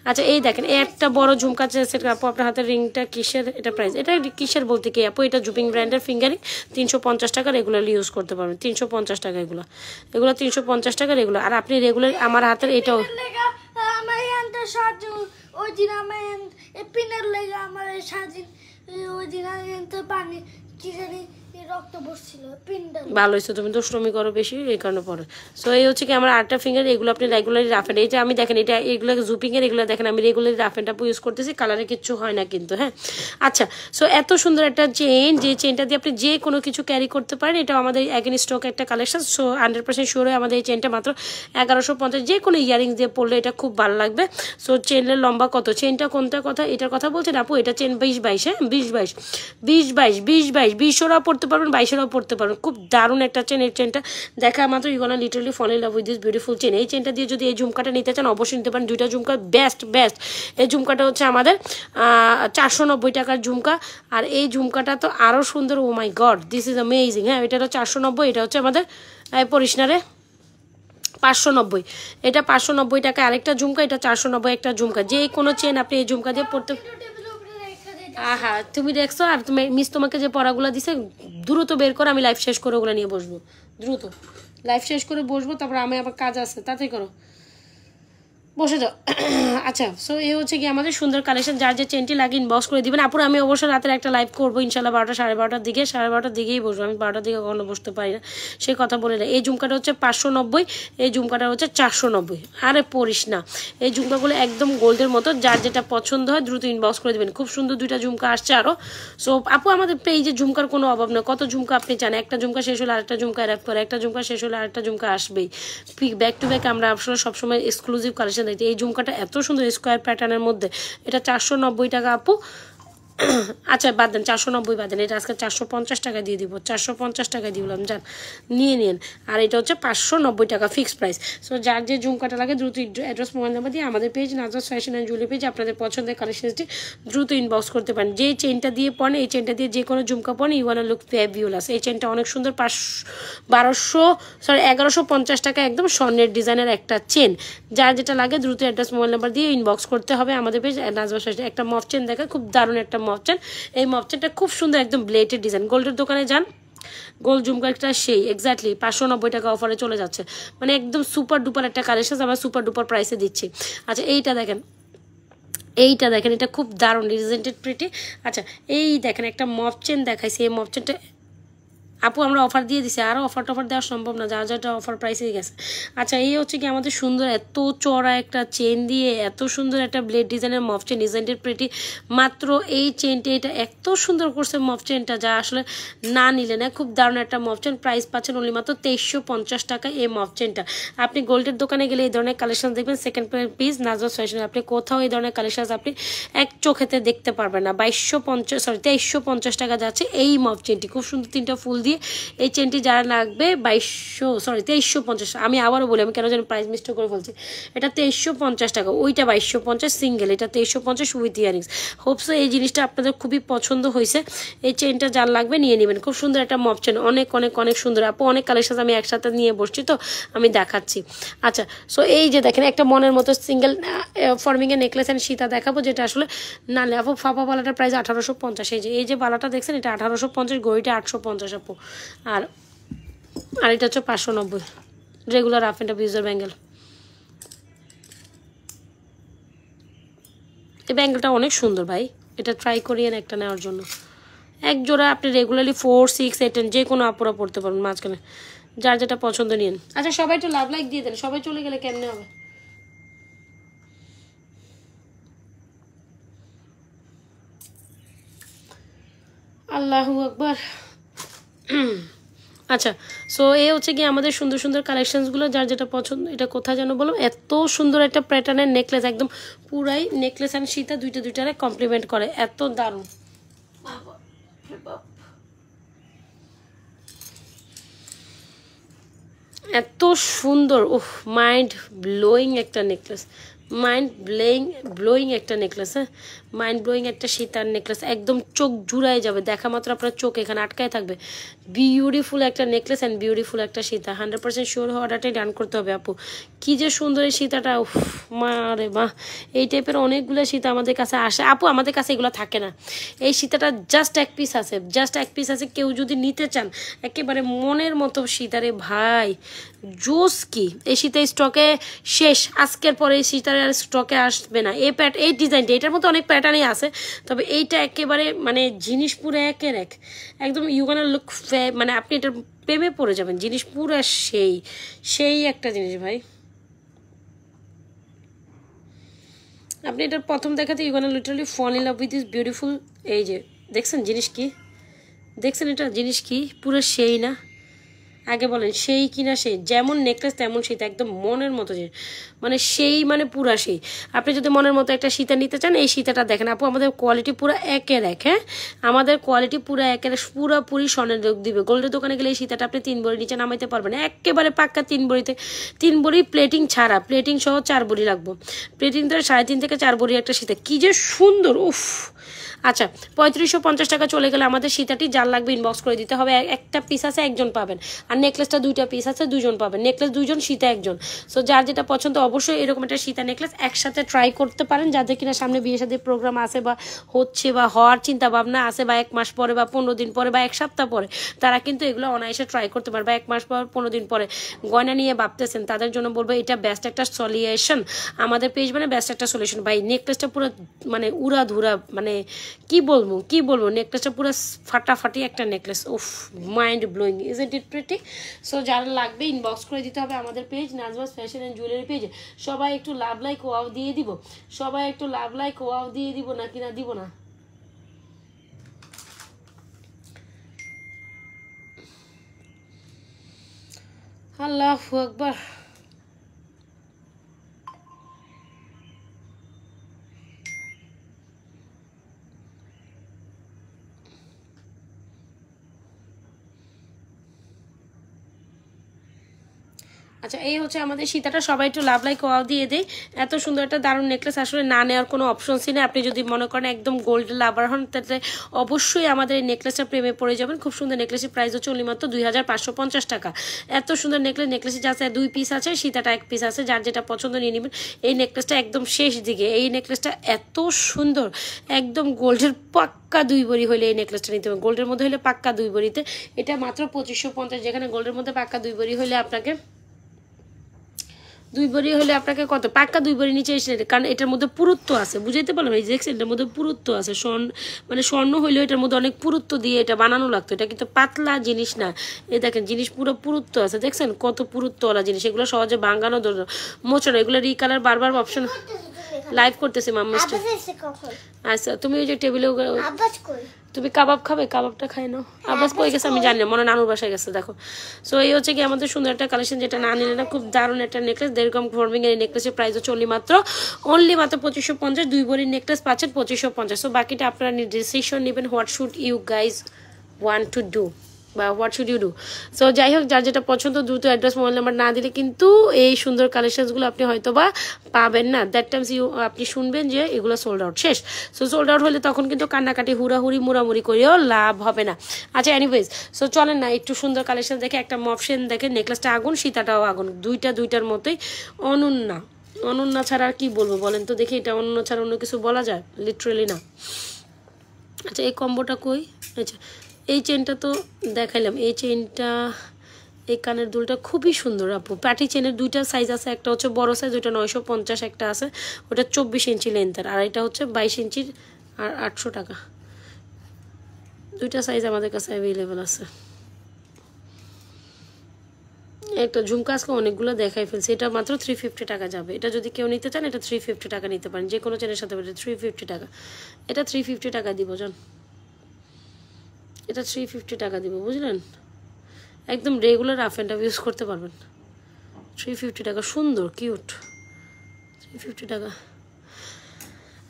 আচ্ছা এই দেখেন একটা বড় ঝুমকা সেট আপু, আপনার হাতের রিংটা কিসের? এটা প্রাইস, এটা কিসের বলতে কি আপু, এটা জুপিং ব্র্যান্ডের ফিঙ্গারিং, 350 টাকা রেগুলারলি ইউজ করতে পারবেন। 350 টাকা এগুলো 350 টাকা রেগুলার। আর আপনি রেগুলার আমার হাতের এটাও ভালো হয়েছে, তুমি দুষ্টমি করো বেশি এই কারণে পরে। সো এই হচ্ছে কি আমার 8টা ফিঙ্গার, এগুলো আপনি রেগুলারলি রাফ এন্ড, এই যে আমি দেখেন এটা এগুলো জুপিংয়ের, এগুলো দেখেন আমি regularly rough end up use করতেছি, কালারে কিচ্ছু হয় না কিন্তু। হ্যাঁ আচ্ছা, সো এত সুন্দর একটা চেইন, যে চেইনটা দিয়ে আপনি যে কোনো কিছু ক্যারি করতে পারেন। এটা আমাদের অ্যাগেন স্টক একটা কালেকশন। সো 100% শিওর হয় আমাদের এই চেইনটা মাত্র 1150। যে কোনো ইয়ারিংস দিয়ে পরলে এটা খুব ভালো লাগবে। সো চেইনের লম্বা কত, চেইনটা কোনটা কথা, এটার কথা বলছেন আপু? এটা চেইন 20-22, হ্যাঁ 20-22 20-ওরাও পড়তে পারবেন, 22-ওরাও পড়তে পারবেন। খুব দারুণ একটা চেন। এই চেনটা দেখা মাত্র you gonna literally fall in love with this beautiful chain. এই চেনটা দিয়ে যদি এই ঝুমকাটা নিতে চান অবশ্যই নিতে পারেন। দুইটা ঝুমকা বেস্ট। এই ঝুমকাটা হচ্ছে আমাদের 490 টাকার ঝুমকা। আর এই ঝুমকাটা তো আরও সুন্দর। ও মাই গড, দিস ইজ অ্যামেজিং। হ্যাঁ এটা হলো 490, এটা হচ্ছে আমাদের পরিষ্কারে 590। এটা 590 টাকা আরেকটা ঝুমকা, এটা 490 একটা ঝুমকা। যে কোনো চেন আপনি এই ঝুমকা দিয়ে পড়তে। আহা তুমি দেখছো, আর তুমি মিস তোমাকে যে পড়াগুলো দিছে দ্রুত বের করো, আমি লাইফ শেষ করে ওগুলো নিয়ে বসবো। দ্রুত লাইফ শেষ করে বসবো, তারপর আমি আবার কাজ আছে, তাড়াতাড়ি করো, বসে যাও। আচ্ছা, সো এই হচ্ছে কি আমাদের সুন্দর কালেকশন। যার যে চেনটি লাগে ইনবক্স করে দিবেন। আপুর আমি অবশ্যই রাতের একটা লাইভ করবো ইনশাল্লাহ 12টা 12:30 দিকে। 12:30 দিকেই বসবো, আমি 12টার দিকে কখনো বসতে পারি না, সেই কথা বলে না। এই ঝুমকাটা হচ্ছে 590, এই ঝুমকাটা হচ্ছে 490। আরে পড়িস না, এই ঝুমকাগুলো একদম গোল্ডের মতো। যার যেটা পছন্দ হয় দ্রুত ইনবক্স করে দিবেন। খুব সুন্দর দুইটা ঝুমকা আসছে আরও। সো আপু আমাদের পেজে ঝুমকার কোনো অভাব নেই। কত ঝুমকা আপনি চান, একটা ঝুমকা শেষ হলে আরেকটা ঝুমকা অ্যাড করে, একটা ঝুমকা শেষ হলে আরেকটা ঝুমকা আসবেই। ব্যাক টু ব্যাক আমরা আসলে সবসময় এক্সক্লুসিভ কালেকশন দিই। এই ঝুমকাটা এত সুন্দর স্কোয়ার প্যাটার্নের মধ্যে, এটা 490 টাকা আপু। আচ্ছা বাদ দেন, 490 বাদ দেন, এটা আজকে 450 টাকা দিয়ে দিব। 450 টাকা দিলাম, যান নিয়ে নিন। আর এটা হচ্ছে 590 টাকা ফিক্সড প্রাইস। সো যার যে ঝুমকাটা লাগে দ্রুত অ্যাড্রেস মোবাইল নাম্বার দিয়ে আমাদের page Nazrat fashion and jewellery page আপনাদের পছন্দের কালেকশনটি দ্রুত ইনবক্স করতে পারেন। যে চেনটা দিয়ে পড়েন, এই চেনটা দিয়ে যে কোনো ঝুমকা পড়েন, ইউ ওয়ান লুক ফ্যাবিউলাস। এই চেনটা অনেক সুন্দর। 1150 টাকা একদম স্বর্ণের ডিজাইনের একটা চেন। যার যেটা লাগে দ্রুত অ্যাড্রেস মোবাইল নাম্বার দিয়ে ইনবক্স করতে হবে আমাদের পেজ নাজরাত ফ্যাশন। একটা মফ চেন দেখা, খুব দারুণ একটা মফ চেন। এই মফ চেনটা খুব সুন্দর, একদম ব্লেডের ডিজাইন। গোল্ডের দোকানে যান, গোল্ড ঝুমকাটা সেই এক্স্যাক্টলি 590 টাকা অফারে চলে যাচ্ছে। মানে একদম সুপার ডুপার একটা কালেকশন, আমরা সুপার ডুপার প্রাইসে দিচ্ছি। আচ্ছা এইটা দেখেন, এটা খুব দারুণ ডিজাইনটেড প্রিটি। আচ্ছা এই দেখেন একটা মফ চেন দেখাইছি। এই মফ চেনটা আপু আমরা অফার দিয়ে দিছি, আরও অফার টফার দেওয়া সম্ভব না, যা যেটা অফার প্রাইসেই গেছে। আচ্ছা এই হচ্ছে কি আমাদের সুন্দর এত চড়া একটা চেন দিয়ে এত সুন্দর একটা ব্লেড ডিজাইনের মফ চেন, ডিজাইনটেড প্রিটি। মাত্র এই চেনটা, এটা এত সুন্দর করছে মফ চেনটা, যা আসলে না নিলে না। খুব দারুণ একটা মফ চেন, প্রাইস পাচ্ছেন অনলি মাত্র 2350 টাকা এই মফ চেনটা। আপনি গোল্ডের দোকানে গেলে এই ধরনের কালেকশন দেখবেন, সেকেন্ড পিস নাজরাত ফ্যাশন। আপনি কোথাও এই ধরনের কালেকশন আপনি এক চোখেতে দেখতে পারবেন না। 2350 টাকা যাচ্ছে এই মফ চেনটি। খুব সুন্দর তিনটা ফুল দিয়ে এই চেনটি যারা লাগবে 2350। আমি আবারও বলি, আমি কেন যেন প্রাইস মিস্টেক করে বলছি। এটা 2350 টাকা, ওইটা 2250 সিঙ্গেল, এটা 2350 উইথ ইয়ারিংস। হোপসো এই জিনিসটা আপনাদের খুবই পছন্দ হয়েছে। এই চেনটা যার লাগবে নিয়ে নেবেন। খুব সুন্দর একটা মফ চেন, অনেক অনেক অনেক সুন্দর। আপু অনেক কালেকশন আমি একসাথে নিয়ে বসছি তো আমি দেখাচ্ছি। আচ্ছা সো এই যে দেখেন একটা মনের মতো সিঙ্গেল ফর্মিংয়ের নেকলেস অ্যান্ড সীতা দেখাবো, যেটা আসলে না আপু ফাপা বালাটার প্রাইস 1850। এই যে বালাটা দেখছেন এটা 1850, গড়িটা 850 আপু। আর এটা হচ্ছে 590 regular half and user bangle. এই ব্যাঙ্গেলটা অনেক সুন্দর ভাই, এটা ট্রাই করিয়েন একটা নেওয়ার জন্য। এক জোড়া আপনি রেগুলারলি 4, 6, 8, 10 যে কোনো আপুরা পড়তে পারবেন মাঝখানে, যার যেটা পছন্দ নিন। আচ্ছা সবাই একটু লাভ লাইক দিয়ে দেন, সবাই চলে গেলে কেমনে হবে? আল্লাহু আকবার। আচ্ছা, সো এই হচ্ছে কি আমাদের সুন্দর সুন্দর কালেকশনসগুলো, যার যেটা পছন্দ। এটা কোথায় যেন বললাম, এত সুন্দর একটা প্যাটার্নের নেকলেস, একদম পুরাই নেকলেস অ্যান্ড সীতা দুইটারে কমপ্লিমেন্ট করে, এত দারুণ। এত সুন্দর, ওহ মাইন্ড ব্লোয়িং একটা নেকলেস, মাইন্ড ব্লোয়িং একটা নেকলেস। হ্যাঁ, মাইন্ড ব্লোয়িং একটা সীতার নেকলেস, একদম চোখ জুড়াই যাবে, দেখা মাত্র আপনার চোখ এখানে আটকায় থাকবে। বিউটিফুল একটা নেকলেস অ্যান্ড বিউটিফুল একটা সীতা, 100% শিওর অর্ডারটাই ডান করতে হবে আপু। কি যে সুন্দর এই সীতাটা, উফ মা রে মা, এই টাইপের অনেকগুলো সীতা আমাদের কাছে আসে আপু, আমাদের কাছে এগুলো থাকে না। এই সীতাটা জাস্ট এক পিস আছে, জাস্ট এক পিস আছে। কেউ যদি নিতে চান একেবারে মনের মতো সীতারে ভাই, জোস কি এই সীতা স্টকে শেষ, আজকের পরে এই সীতার আর স্টকে আসবে না। এই ডিজাইনটা, এটার মতো অনেক প্যাটার্নই আছে, তবে এইটা একেবারে মানে জিনিস পুরো একের এক, একদম ইউগানা লুক, মানে আপনি এটার প্রেমে পড়ে যাবেন। জিনিস পুরো সেই সেই একটা জিনিস ভাই, আপনি এটার প্রথম দেখাতে you gonna literally fall in love with this beautiful. এই যে দেখছেন জিনিস কি, দেখছেন এটা জিনিস কি, পুরো সেই না? আগে বলেন সেই কিনা সেই, যেমন নেকলেস তেমন সীতা, একদম মনের মতো যে, মানে সেই মানে পুরা সেই। আপনি যদি মনের মতো একটা সীতা নিতে চান, এই সীতাটা দেখেন আপু, আমাদের কোয়ালিটি পুরো একের এক। হ্যাঁ, আমাদের কোয়ালিটি পুরো একের, পুরোপুরি স্বর্ণের যোগ দিবে। গোল্ডের দোকানে গেলে এই সীতাটা আপনি 3 ভরি নিচে নামাইতে পারবেন, একেবারে পাক্কা 3 ভরিতে, 3 ভরি প্লেটিং ছাড়া, প্লেটিং সহ 4 ভরি লাগবো। প্লেটিং ধরে 3.5 থেকে 4 ভরি একটা সীতা, কি যে সুন্দর, উফ। আচ্ছা, 3550 টাকা চলে গেলে আমাদের সীতাটি যার লাগবে ইনবক্স করে দিতে হবে। একটা পিস আছে একজন পাবেন, আর নেকলেসটা 2টা পিস আছে 2জন পাবেন। নেকলেস 2জন, সীতা 1জন। সো যার যেটা পছন্দ অবশ্যই এরকম একটা সীতা নেকলেস একসাথে ট্রাই করতে পারেন, যাদের কিনা সামনে বিয়ে শাদীর প্রোগ্রাম আছে বা হচ্ছে বা হওয়ার চিন্তা ভাবনা আছে, বা 1 মাস পরে বা 15 দিন পরে বা 1 সপ্তাহ পরে, তারা কিন্তু এগুলো অনায়াসে ট্রাই করতে পারে। বা 1 মাস পর 15 দিন পরে গয়না নিয়ে ভাবতেছেন, তাদের জন্য বলবো এটা বেস্ট একটা সলিউশন। আমাদের পেজ মানে বেস্ট একটা সলিউশন ভাই। নেকলেসটা পুরো মানে উড়া ধুরা, মানে কি বলবো নেকলেসটা পুরো ফাটাফাটি একটা নেকলেস, উফ mind blowing, isn't it pretty? So যারা লাগবে ইনবক্স করে দিতে হবে আমাদের page Najmas fashion and jewellery পেজে। সবাই একটু লাভ লাইক ওয়াও দিয়ে দিব, সবাই একটু লাভ লাইক ওয়াও দিয়ে দিব, নাকি না দিব না? আল্লাহু আকবার। আচ্ছা, এই হচ্ছে আমাদের সীতাটা, সবাই একটু লাভ লাইক ওয়াও দিয়ে দেয়। এত সুন্দর একটা দারুণ নেকলেস, আসলে না নেওয়ার কোনো অপশনসই নেই। আপনি যদি মনে করেন একদম গোল্ড লাভার হন, তাহলে অবশ্যই আমাদের এই নেকলেসটা প্রেমে পড়ে যাবেন। খুব সুন্দর নেকলেসের প্রাইস হচ্ছে অনলি মাত্র 2550 টাকা। এত সুন্দর নেকলেসের যা 2 পিস আছে, সীতাটা 1 পিস আছে, যার যেটা পছন্দ নিয়ে নেবেন। এই নেকলেসটা একদম শেষ দিকে, এই নেকলেসটা এত সুন্দর, একদম গোল্ডের পাক্কা 2 ভরি হলে এই নেকলেসটা নিতে হবে। গোল্ডের মধ্যে হলে পাক্কা 2 ভরিতে, এটা মাত্র 2550, যেখানে গোল্ডের মধ্যে পাক্কা 2 ভরি হলে আপনাকে 2 ভরি হলে আপনাকে কত, পাক্কা 2 ভরি নিচে এসে, কারণ এটার মধ্যে পুরুত্ব আছে, বুঝাইতে পারলাম? এই দেখছেন এটার মধ্যে পুরুত্ব আছে, মানে স্বর্ণ হইলেও এটার মধ্যে অনেক পুরুত্ব দিয়ে এটা বানানো লাগতো। এটা কিন্তু পাতলা জিনিস না, এই দেখেন জিনিস পুরো পুরুত্ব আছে, দেখছেন কত পুরুত্বওয়ালা জিনিস। এগুলো সহজে ভাঙানো মোচড়, এগুলো রিকালার বারবার অপশন। লাইভ করতেছি মাম্মা। আচ্ছা, তুমি ওই যে টেবিলে তুমি কাবাব খাবে, কাবাবটা খাই নাও। আব্বাস কই গেছে আমি জানি না, মনে নানুর বাসায় গেছে। দেখো, সো এই হচ্ছে কি আমাদের সুন্দর একটা কালেকশন, যেটা না নিলে না, খুব দারুণ একটা নেকলেস। দেড়কম ফর্মিং এর নেকলেসের প্রাইস হচ্ছে অনলি মাত্র 2550। 2 ভরির নেকলেস পাচ্ছেন 2550। সো বাকিটা আপনারা ডিসিশন নেবেন, what should you guys want to do বা what should you do. So যাই হোক, যার যেটা পছন্দ দ্রুত অ্যাড্রেস মোবাইল নাম্বার না দিলে কিন্তু এই সুন্দর কালেকশনসগুলো আপনি হয়তো বা পাবেন না। দ্যাট টাইমস আপনি শুনবেন যে এগুলো সোল্ড আউট শেষ। সো সোল্ড আউট হলে তখন কিন্তু কান্নাকাটি হুড়াহুড়ি মুড়ামুড়ি করেও লাভ হবে না। আচ্ছা, এনিওয়েজ, সো চলেন না একটু সুন্দর কালেকশন দেখে। একটা মপশেন দেখে, নেকলেসটা আগুন, সীতাটাও আগুন, দুইটার মতোই অনন্যা ছাড়া আর কি বলবো বলেন তো দেখি? এটা অন্য ছাড়া অন্য কিছু বলা যায়? লিটারেলি না। আচ্ছা, এই কম্বোটা কই? আচ্ছা, এই চেনটা তো দেখাইলাম, এই চেনটা, এই কানের দুলটা খুবই সুন্দর আপু। প্যাটি চেনের 2টা সাইজ আছে, একটা হচ্ছে বড় সাইজ, ওইটা 950, একটা আছে ওটা 24 ইঞ্চি লেন্থের, আর এটা হচ্ছে 22 ইঞ্চির আর 800 টাকা। 2টা সাইজ আমাদের কাছে অ্যাভেলেবেল আছে। একটা ঝুমকা আজকে অনেকগুলো দেখাই ফেলছে, এটা মাত্র 350 টাকা যাবে। এটা যদি কেউ নিতে চান, এটা 350 টাকা নিতে পারেন, যে কোনো চেনের সাথে। 350 টাকা, এটা 350 টাকা দিব জান, এটা 350 টাকা দিব, বুঝলেন? একদম regular rough and tough use করতে পারবেন। 350 টাকা, সুন্দর কিউট, 350 টাকা।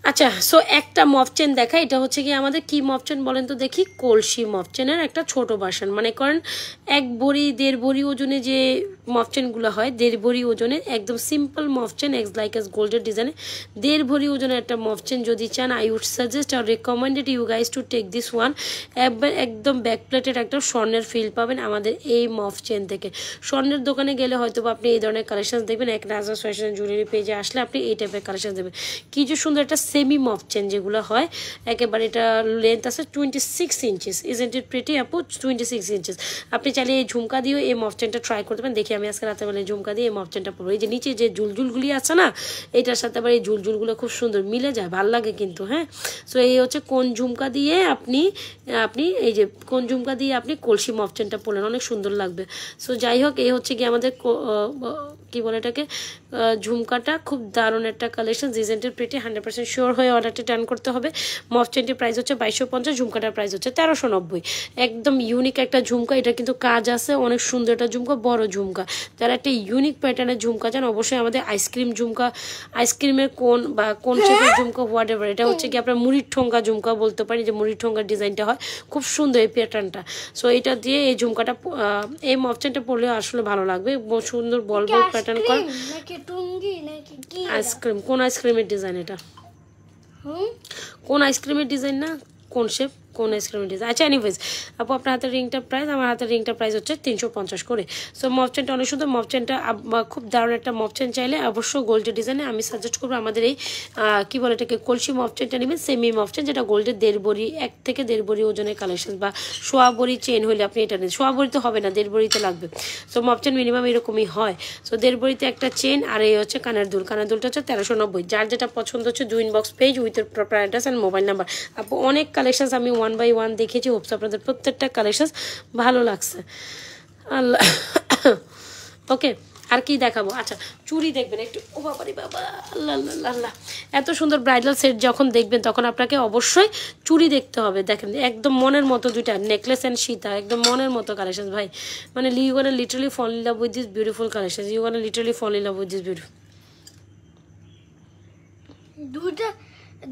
আচ্ছা, সো একটা মফ চেন দেখা, এটা হচ্ছে কি আমাদের কি মফ চেন বলেন তো দেখি, কলসি মফ চেনের একটা ছোট ভার্সন। মানে করেন 1 ভরি 1.5 ভরি ওজনে যে মফ চেনগুলো হয়, 1.5 ভরি ওজনে একদম সিম্পল মফ চেন এক্স লাইক এস গোল্ডের ডিজাইনে 1.5 ভরি ওজনের একটা মফ চেন যদি চান, আই উড সাজেস্ট আর recommended you guys to take this one. একদম ব্যাক প্লেটের একটা স্বর্ণের ফিল পাবেন আমাদের এই মফ চেন থেকে। স্বর্ণের দোকানে গেলে হয়তো বা আপনি এই ধরনের কালেকশন দেখবেন, এক রাজাস ফ্যাশন জুয়েলারি পেজে আসলে আপনি এই টাইপের কালেকশন দেবেন। কি যে সুন্দর একটা সেমি মফ চেন যেগুলো হয় একেবারে, এটা লেন্থ আছে 26 ইঞ্চিস, ইজন্ট ইট প্রিটি আপু, 26 ইঞ্চিস। আপনি চাইলে এই ঝুমকা দিয়েও এই মফ চেনটা ট্রাই করতে পারেন। দেখি আমি আজকে রাতেবেলা ঝুমকা দিয়ে এই মফ চেনটা পরবো। এই যে নিচে যে জুলজুলগুলি আছে না, এটার সাথে আবার এই জুলজুলগুলো খুব সুন্দর মিলে যায়, ভাল লাগে কিন্তু। হ্যাঁ, সো এই হচ্ছে কোন ঝুমকা দিয়ে আপনি এই যে কোন ঝুমকা দিয়ে আপনি কলসি মফ চেনটা পরলেন, অনেক সুন্দর লাগবে। সো যাই হোক, এই হচ্ছে কি আমাদের কি বলে এটাকে, ঝুমকাটা খুব দারুণ একটা কালেকশন, ডিজাইনটির প্রিটি, 100% শিওর হয়ে অর্ডারটি টার্ন করতে হবে। মফ চেনটির প্রাইস হচ্ছে 2250, ঝুমকাটার প্রাইস হচ্ছে 1390। একদম ইউনিক একটা ঝুমকা, এটা কিন্তু কাজ আছে, অনেক সুন্দর একটা ঝুমকা, বড় ঝুমকা। যারা একটা ইউনিক প্যাটার্নের ঝুমকা চান, অবশ্যই আমাদের আইসক্রিম ঝুমকা, আইসক্রিমের কোন বা কোন শেপের ঝুমকা, হোয়াট এভার, এটা হচ্ছে কি আপনার মুড়ির ঠোঙ্গা ঝুমকা বলতে পারি, যে মুড়ির ঠোঙ্গার ডিজাইনটা হয়, খুব সুন্দর এই প্যাটার্নটা। সো এটা দিয়ে এই ঝুমকাটা, এই মফ চেনটা পরলে আসলে ভালো লাগবে, সুন্দর বল বল প্যাটার্ন করা। আইসক্রিম, কোন আইসক্রিমের ডিজাইন এটা, কোন আইসক্রিমের ডিজাইন না, কোন শেপ, কোন আইসক্রিমের ডিজাইন। আচ্ছা, এনিওয়েজ আপু আপনার হাতের রিংটার প্রাইস, আমার হাতের রিংটার প্রাইস হচ্ছে 350 করে। সো মফ চেনটা অনেক সুন্দর, মফ চেনটা খুব দারুণ একটা মফ চেন চাইলে অবশ্যই গোল্ডের ডিজাইনে আমি সাজেস্ট করবো আমাদের এই কি বলে এটাকে, কলসি মফ চেনটা নেবেন, সেমি মফ চেন, যেটা গোল্ডের 1.5 ভরি, 1 থেকে 1.5 ভরি ওজনের কালেকশন, বা সোয়া ভরি চেন হলে আপনি এটা নেন। সোয়া ভরি তো হবে না, 1.5 ভরিতে লাগবে। সো মফ চেন মিনিমাম এরকমই হয়। সো 1.5 ভরিতে একটা চেন, আর এই হচ্ছে কানের দুল, কানের দুলটা হচ্ছে 1390। যার যেটা পছন্দ হচ্ছে inbox page with proper address and mobile number. আপু অনেক কালেকশন আমি 1 বাই 1 দেখেছি, হোপস আপনাদের প্রত্যেকটা কালেকশন ভালো লাগছে। আল্লাহ, ওকে, আর কি দেখাবো? আচ্ছা, চুড়ি দেখবেন একটু, ও বাবারি বাবা, আল্লাহ আল্লাহ আল্লাহ, এত সুন্দর ব্রাইডাল সেট যখন দেখবেন তখন আপনাকে অবশ্যই চুড়ি দেখতে হবে। দেখেন একদম মনের মতো দুইটা নেকলেস অ্যান্ড সীতা, একদম মনের মতো কালেকশন ভাই। মানে you gonna literally fall in love with this beautiful collection, you gonna literally fall in love with this beautiful.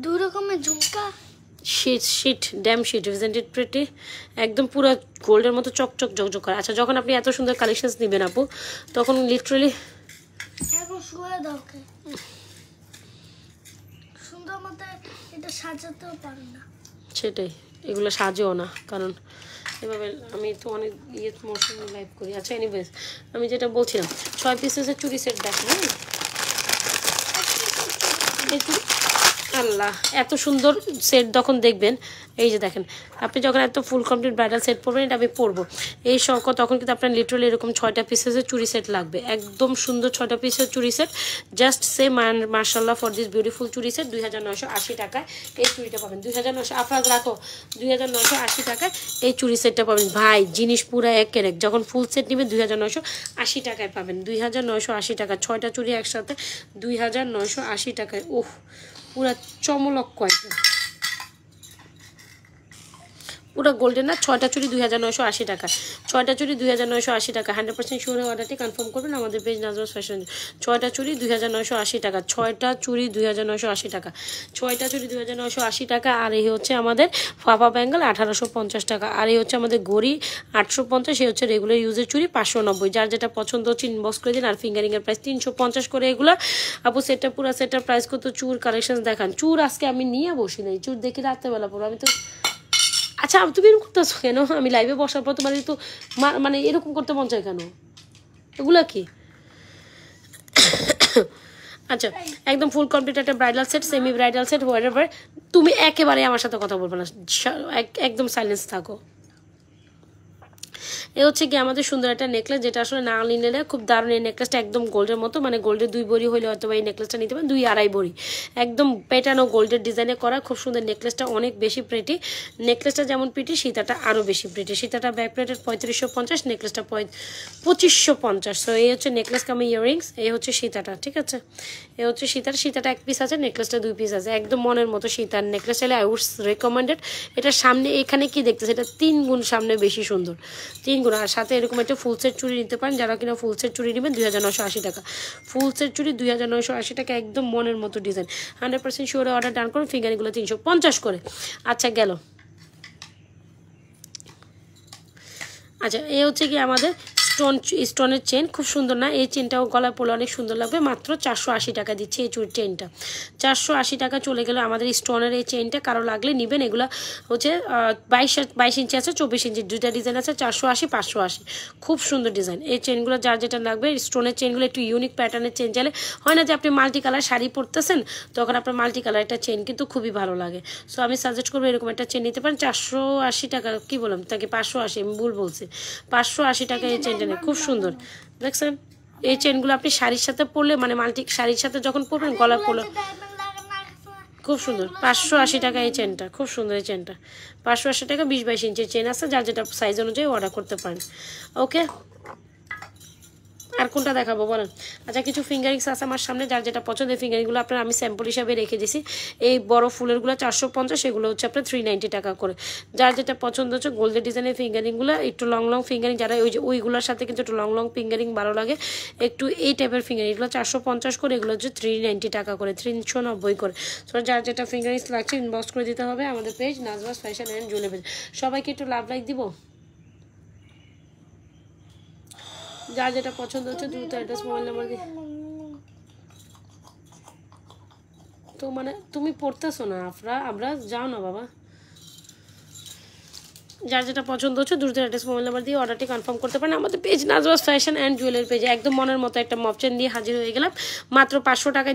দুই রকমের ঝুমকা, shit damn shit, isn't it pretty, একদম পুরো গোল্ডের মতো চকচক ঝকঝক করে। আচ্ছা, যখন আপনি এত সুন্দর কালেকশন নেবেন আপু, তখন লিটারালি সেটাই, এগুলো সাজেও না, কারণ এভাবে আমি তো অনেক মোশন লাইভ করি। আচ্ছা, এনিওয়েজ আমি যেটা বলছিলাম, 6 পিসের চুড়ি সেট দেখেন। আল্লাহ, এত সুন্দর সেট যখন দেখবেন, এই যে দেখেন, আপনি যখন এত ফুল কমপ্লিট ব্রাইডাল সেট পরবেন, এটা আমি পরবো এই শখ, তখন কিন্তু আপনার লিটারালি এরকম 6টা পিসের চুড়ি সেট লাগবে, একদম সুন্দর 6টা পিসের চুড়ি সেট। জাস্ট সে মার্শাল্লাহ ফর দিস বিউটিফুল চুড়ি সেট। 2980 টাকায় এই চুড়িটা পাবেন, 2900 আপনার রাখো, 2980 টাকায় এই চুড়ি সেটটা পাবেন ভাই। জিনিস পুরো একের এক, যখন ফুল সেট নেবেন 2980 টাকায় পাবেন, 2980 টাকা, 6টা চুড়ি একসাথে 2980 টাকায়। ওহ, পুরা চমলক্ষ একদম, পুরো গোল্ডেন না। 6টা চুড়ি 2980 টাকা, 6টা চুড়ি 2980 টাকা। 100% শিওর অর্ডারটি কনফার্ম করবেন আমাদের পেজ নাজরাস ফ্যাশন। 6টা চুড়ি 2980 টাকা, 6টা চুড়ি 2980 টাকা, 6টা চুড়ি 2980 টাকা। আর এই হচ্ছে আমাদের ফাফা ব্যাঙ্গল 1850 টাকা, আর এই হচ্ছে আমাদের ঘড়ি 850, এই হচ্ছে রেগুলার ইউজের চুড়ি 590। যার যেটা পছন্দ হচ্ছে ইনবক্স করে দিন। আর ফিঙ্গারিংয়ের প্রাইস 350 করে এগুলো। আপু সেটটা পুরো সেটটার প্রাইস কত? চুর কালেকশন দেখান। চুর আজকে আমি নিয়ে বসি নাই, চুর দেখি রাত্রেবেলা পড়ো, আমি তো। আচ্ছা, তুমি এরকম করতেছো কেন? আমি লাইভে বসার পর তোমার তো মানে এরকম করতে মন চায় কেন? এগুলা কি? আচ্ছা, একদম ফুল কমপ্লিট একটা bridal set, semi bridal set, whatever. তুমি একেবারে আমার সাথে কথা বলবে না, একদম সাইলেন্স থাকো। এ হচ্ছে কি আমাদের সুন্দর একটা নেকলেস, যেটা আসলে না নিলে খুব দারুণ। এই নেকলেসটা একদম গোল্ডের মতো, মানে গোল্ডের 2 ভরি হলে হয়তো এই নেকলেসটা নিতে পারেন, 2-2.5 ভরি, একদম পেটানো গোল্ডের ডিজাইনে করা খুব সুন্দর নেকলেসটা, অনেক বেশি প্রিটি। নেকলেসটা যেমন প্রিটি, সীতাটা আরও বেশি প্রিটি। সীতাটা ব্যাক প্লেটের 3550, নেকলেসটা 2550। সো এই হচ্ছে নেকলেস কামে ইয়াররিংস, এই হচ্ছে সীতাটা, ঠিক আছে? এ হচ্ছে সীতাটা 1 পিস আছে, নেকলেসটা 2 পিস আছে, একদম মনের মতো সীতার নেকলেস। চাইলে আই উড রেকমেন্ডেড। এটার সামনে এখানে কি দেখতেছে, এটা 3 গুণ সামনে বেশি সুন্দর, 3 গুণ। আর সাথে এরকম একটা ফুল সেট চুড়ি নিতে পারেন, যারা কিনা ফুল সেট চুড়ি নেবেন 2980 টাকা। ফুল সেট চুড়ি 2980 টাকা, একদম মনের মতো ডিজাইন। 100% শিওরে অর্ডার ডান করুন। ফিঙ্গারিংগুলো 350 করে। আচ্ছা গেল। আচ্ছা এই হচ্ছে কি আমাদের স্টোনের চেন, খুব সুন্দর না? এই চেনটাও গলায় পরলে অনেক সুন্দর লাগবে। মাত্র 480 টাকা দিচ্ছি এই চেনটা। 480 টাকা চলে গেল আমাদের স্টোনের এই চেনটা। কারো লাগলে নেবেন। এগুলো হচ্ছে 22 ইঞ্চি আছে, 24 ইঞ্চি, দুইটা ডিজাইন আছে, 480 580। খুব সুন্দর ডিজাইন এই চেনগুলো। যার যেটা লাগবে স্টোনের চেনগুলো একটু ইউনিক প্যাটার্নের চেন চাইলে হয় না যে আপনি মাল্টি কালার শাড়ি পরতেছেন, তখন আপনার মাল্টি কালার একটা চেন কিন্তু খুবই ভালো লাগে। সো আমি সাজেস্ট করবো এরকম একটা চেন নিতে পারেন। 480 টাকা কি বললাম তাকে, 580, আমি ভুল বলছি। 580 টাকা এই চেনটা নেই, খুব সুন্দর দেখছেন? এই চেনগুলো আপনি শাড়ির সাথে পরলে, মানে মাল্টি শাড়ির সাথে যখন পরবেন গলা পরলে খুব সুন্দর। 580 টাকা এই চেনটা, খুব সুন্দর এই চেনটা। 580 টাকা, 20-22 ইঞ্চির চেন আছে, যার যেটা সাইজ অনুযায়ী অর্ডার করতে পারেন। ওকে, আর কোনটা দেখাবো বলেন? আচ্ছা কিছু ফিঙ্গারিংস আছে আমার সামনে, যার যেটা পছন্দের ফিঙ্গারিংগুলো আপনার আমি স্যাম্পল হিসাবে রেখে দিয়েছি। এই বড় ফুলেরগুলো 450, এগুলো হচ্ছে আপনার 390 টাকা করে। যার যেটা পছন্দ হচ্ছে গোল্ডের ডিজাইনের ফিঙ্গারিংগুলো, একটু লং লং ফিঙ্গারিং, যারা ওইগুলোর সাথে কিন্তু একটু লং লং ফিঙ্গারিং ভালো লাগে, একটু এই টাইপের ফিঙ্গারিং, এগুলো 450 করে, এগুলো হচ্ছে 390 টাকা করে, 390 করে। সো যার যেটা ফিঙ্গারিংস লাগছে ইনবক্স করে দিতে হবে আমাদের পেজ নাজওয়াজ ফ্যাশন অ্যান্ড জুয়েলারি। সবাইকে একটু লাভ লাইক দিব। যার যেটা পছন্দ হচ্ছে দ্রুত অ্যাড্রেস মোবাইল নাম্বার দিয়ে। তো মানে তুমি পড়তেছো না আমরা যাও না বাবা। যার যেটা পছন্দ হচ্ছে দ্রুত অ্যাড্রেস মোবাইল নাম্বার দিয়ে অর্ডারটি কনফার্ম করতে পারেন আমাদের পেজ নাজওয়াজ ফ্যাশন অ্যান্ড জুয়েলারি পেজে। একদম মনের মতো একটা মপ চেন দিয়ে হাজির হয়ে গেলাম। মাত্র 500 টাকা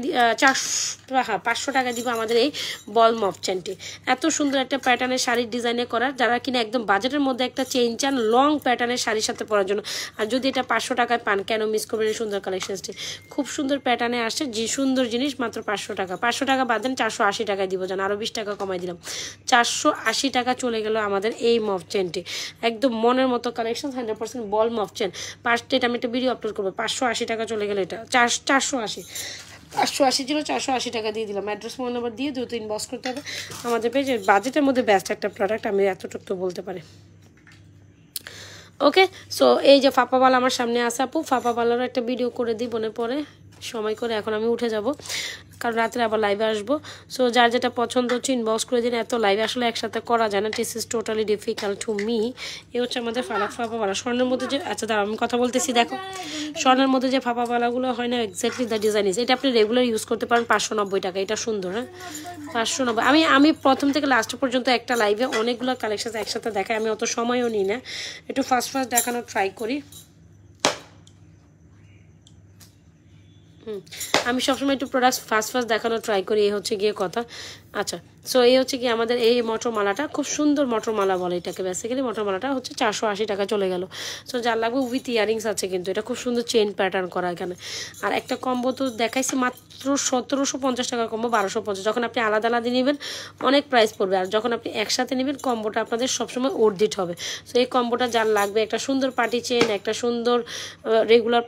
500 টাকা দিব আমাদের এই বল মপ চেনটি। এত সুন্দর একটা প্যাটার্নের শাড়ির ডিজাইনে করা, যারা কিনা একদম বাজেটের মধ্যে একটা চেইন চান লং প্যাটার্নের শাড়ির সাথে পরার জন্য, আর যদি এটা 500 টাকায় পান কেন মিস করবেন এই সুন্দর কালেকশনটি। খুব সুন্দর প্যাটার্নে আসছে, যে সুন্দর জিনিস মাত্র 500 টাকা। 500 টাকা বাদ দেন 480 টাকায় দিব, জান আরও 20 টাকা কমাই দিলাম। 480 টাকা চলে গেল আমাদের এই মপ চেনটি। একদম মনের মতো কালেকশন, 100% বল মপ চেন। এটা আমি একটা ভিডিও আপলোড করবো। 580 টাকা চলে গেল এটা। 480 ছিল, 480 টাকা দিয়ে দিলাম। অ্যাড্রেস মোবাইল নাম্বার দিয়ে দ্রুত ইনবক্স করতে হবে আমাদের পেজে। বাজেটের মধ্যে বেস্ট একটা প্রোডাক্ট, আমি এতটুকু তো বলতে পারি। ওকে, সো এই যে ফাপাওয়ালা আমার সামনে আসে আপু, ফাপাওয়ালারও একটা ভিডিও করে দিই মনে পড়ে সময় করে। এখন আমি উঠে যাব, কারণ রাত্রে আবার লাইভে আসবো। সো যার যেটা পছন্দ হচ্ছে ইনবক্স করে দিন। এত লাইভে আসলে একসাথে করা যায় না, this is totally difficult to me. এ হচ্ছে আমাদের ফাপাওয়ালা। স্বর্ণের মধ্যে যে, আচ্ছা দাঁড়াও আমি কথা বলতেছি, দেখো স্বর্ণের মধ্যে যে ফাপাওয়ালাগুলো হয় না, এক্স্যাক্টলি দ্য ডিজাইন ইজ। এটা আপনি রেগুলার ইউজ করতে পারেন। 590 টাকা, এটা সুন্দর। হ্যাঁ 590। আমি প্রথম থেকে লাস্ট পর্যন্ত একটা লাইভে অনেকগুলো কালেকশন একসাথে দেখাই, আমি অত সময়ও নিই না, একটু ফার্স্ট দেখানোর ট্রাই করি। আমি সবসময় একটু প্রোডাক্ট ফার্স্ট দেখানোর ট্রাই করি, এই হচ্ছে গিয়ে কথা। আচ্ছা সো এই হচ্ছে কি আমাদের এই মটরমালাটা, খুব সুন্দর মটরমালা বলে এটাকে বেসিক্যালি। মটরমালাটা হচ্ছে 480 টাকা চলে গেল। সো যার লাগবে উইথ ইয়ারিংস আছে কিন্তু, এটা খুব সুন্দর চেন প্যাটার্ন করা এখানে। আর একটা কম্বো তো দেখাইছি মাত্র 1750 টাকার কম্বো, 1250। যখন আপনি আলাদা আলাদা নেবেন অনেক প্রাইস পড়বে, আর যখন আপনি একসাথে নেবেন কম্বোটা আপনাদের সবসময় অর্ধিট হবে। সো এই কম্বোটা যার লাগবে, একটা সুন্দর পার্টি চেন, একটা সুন্দর রেগুলার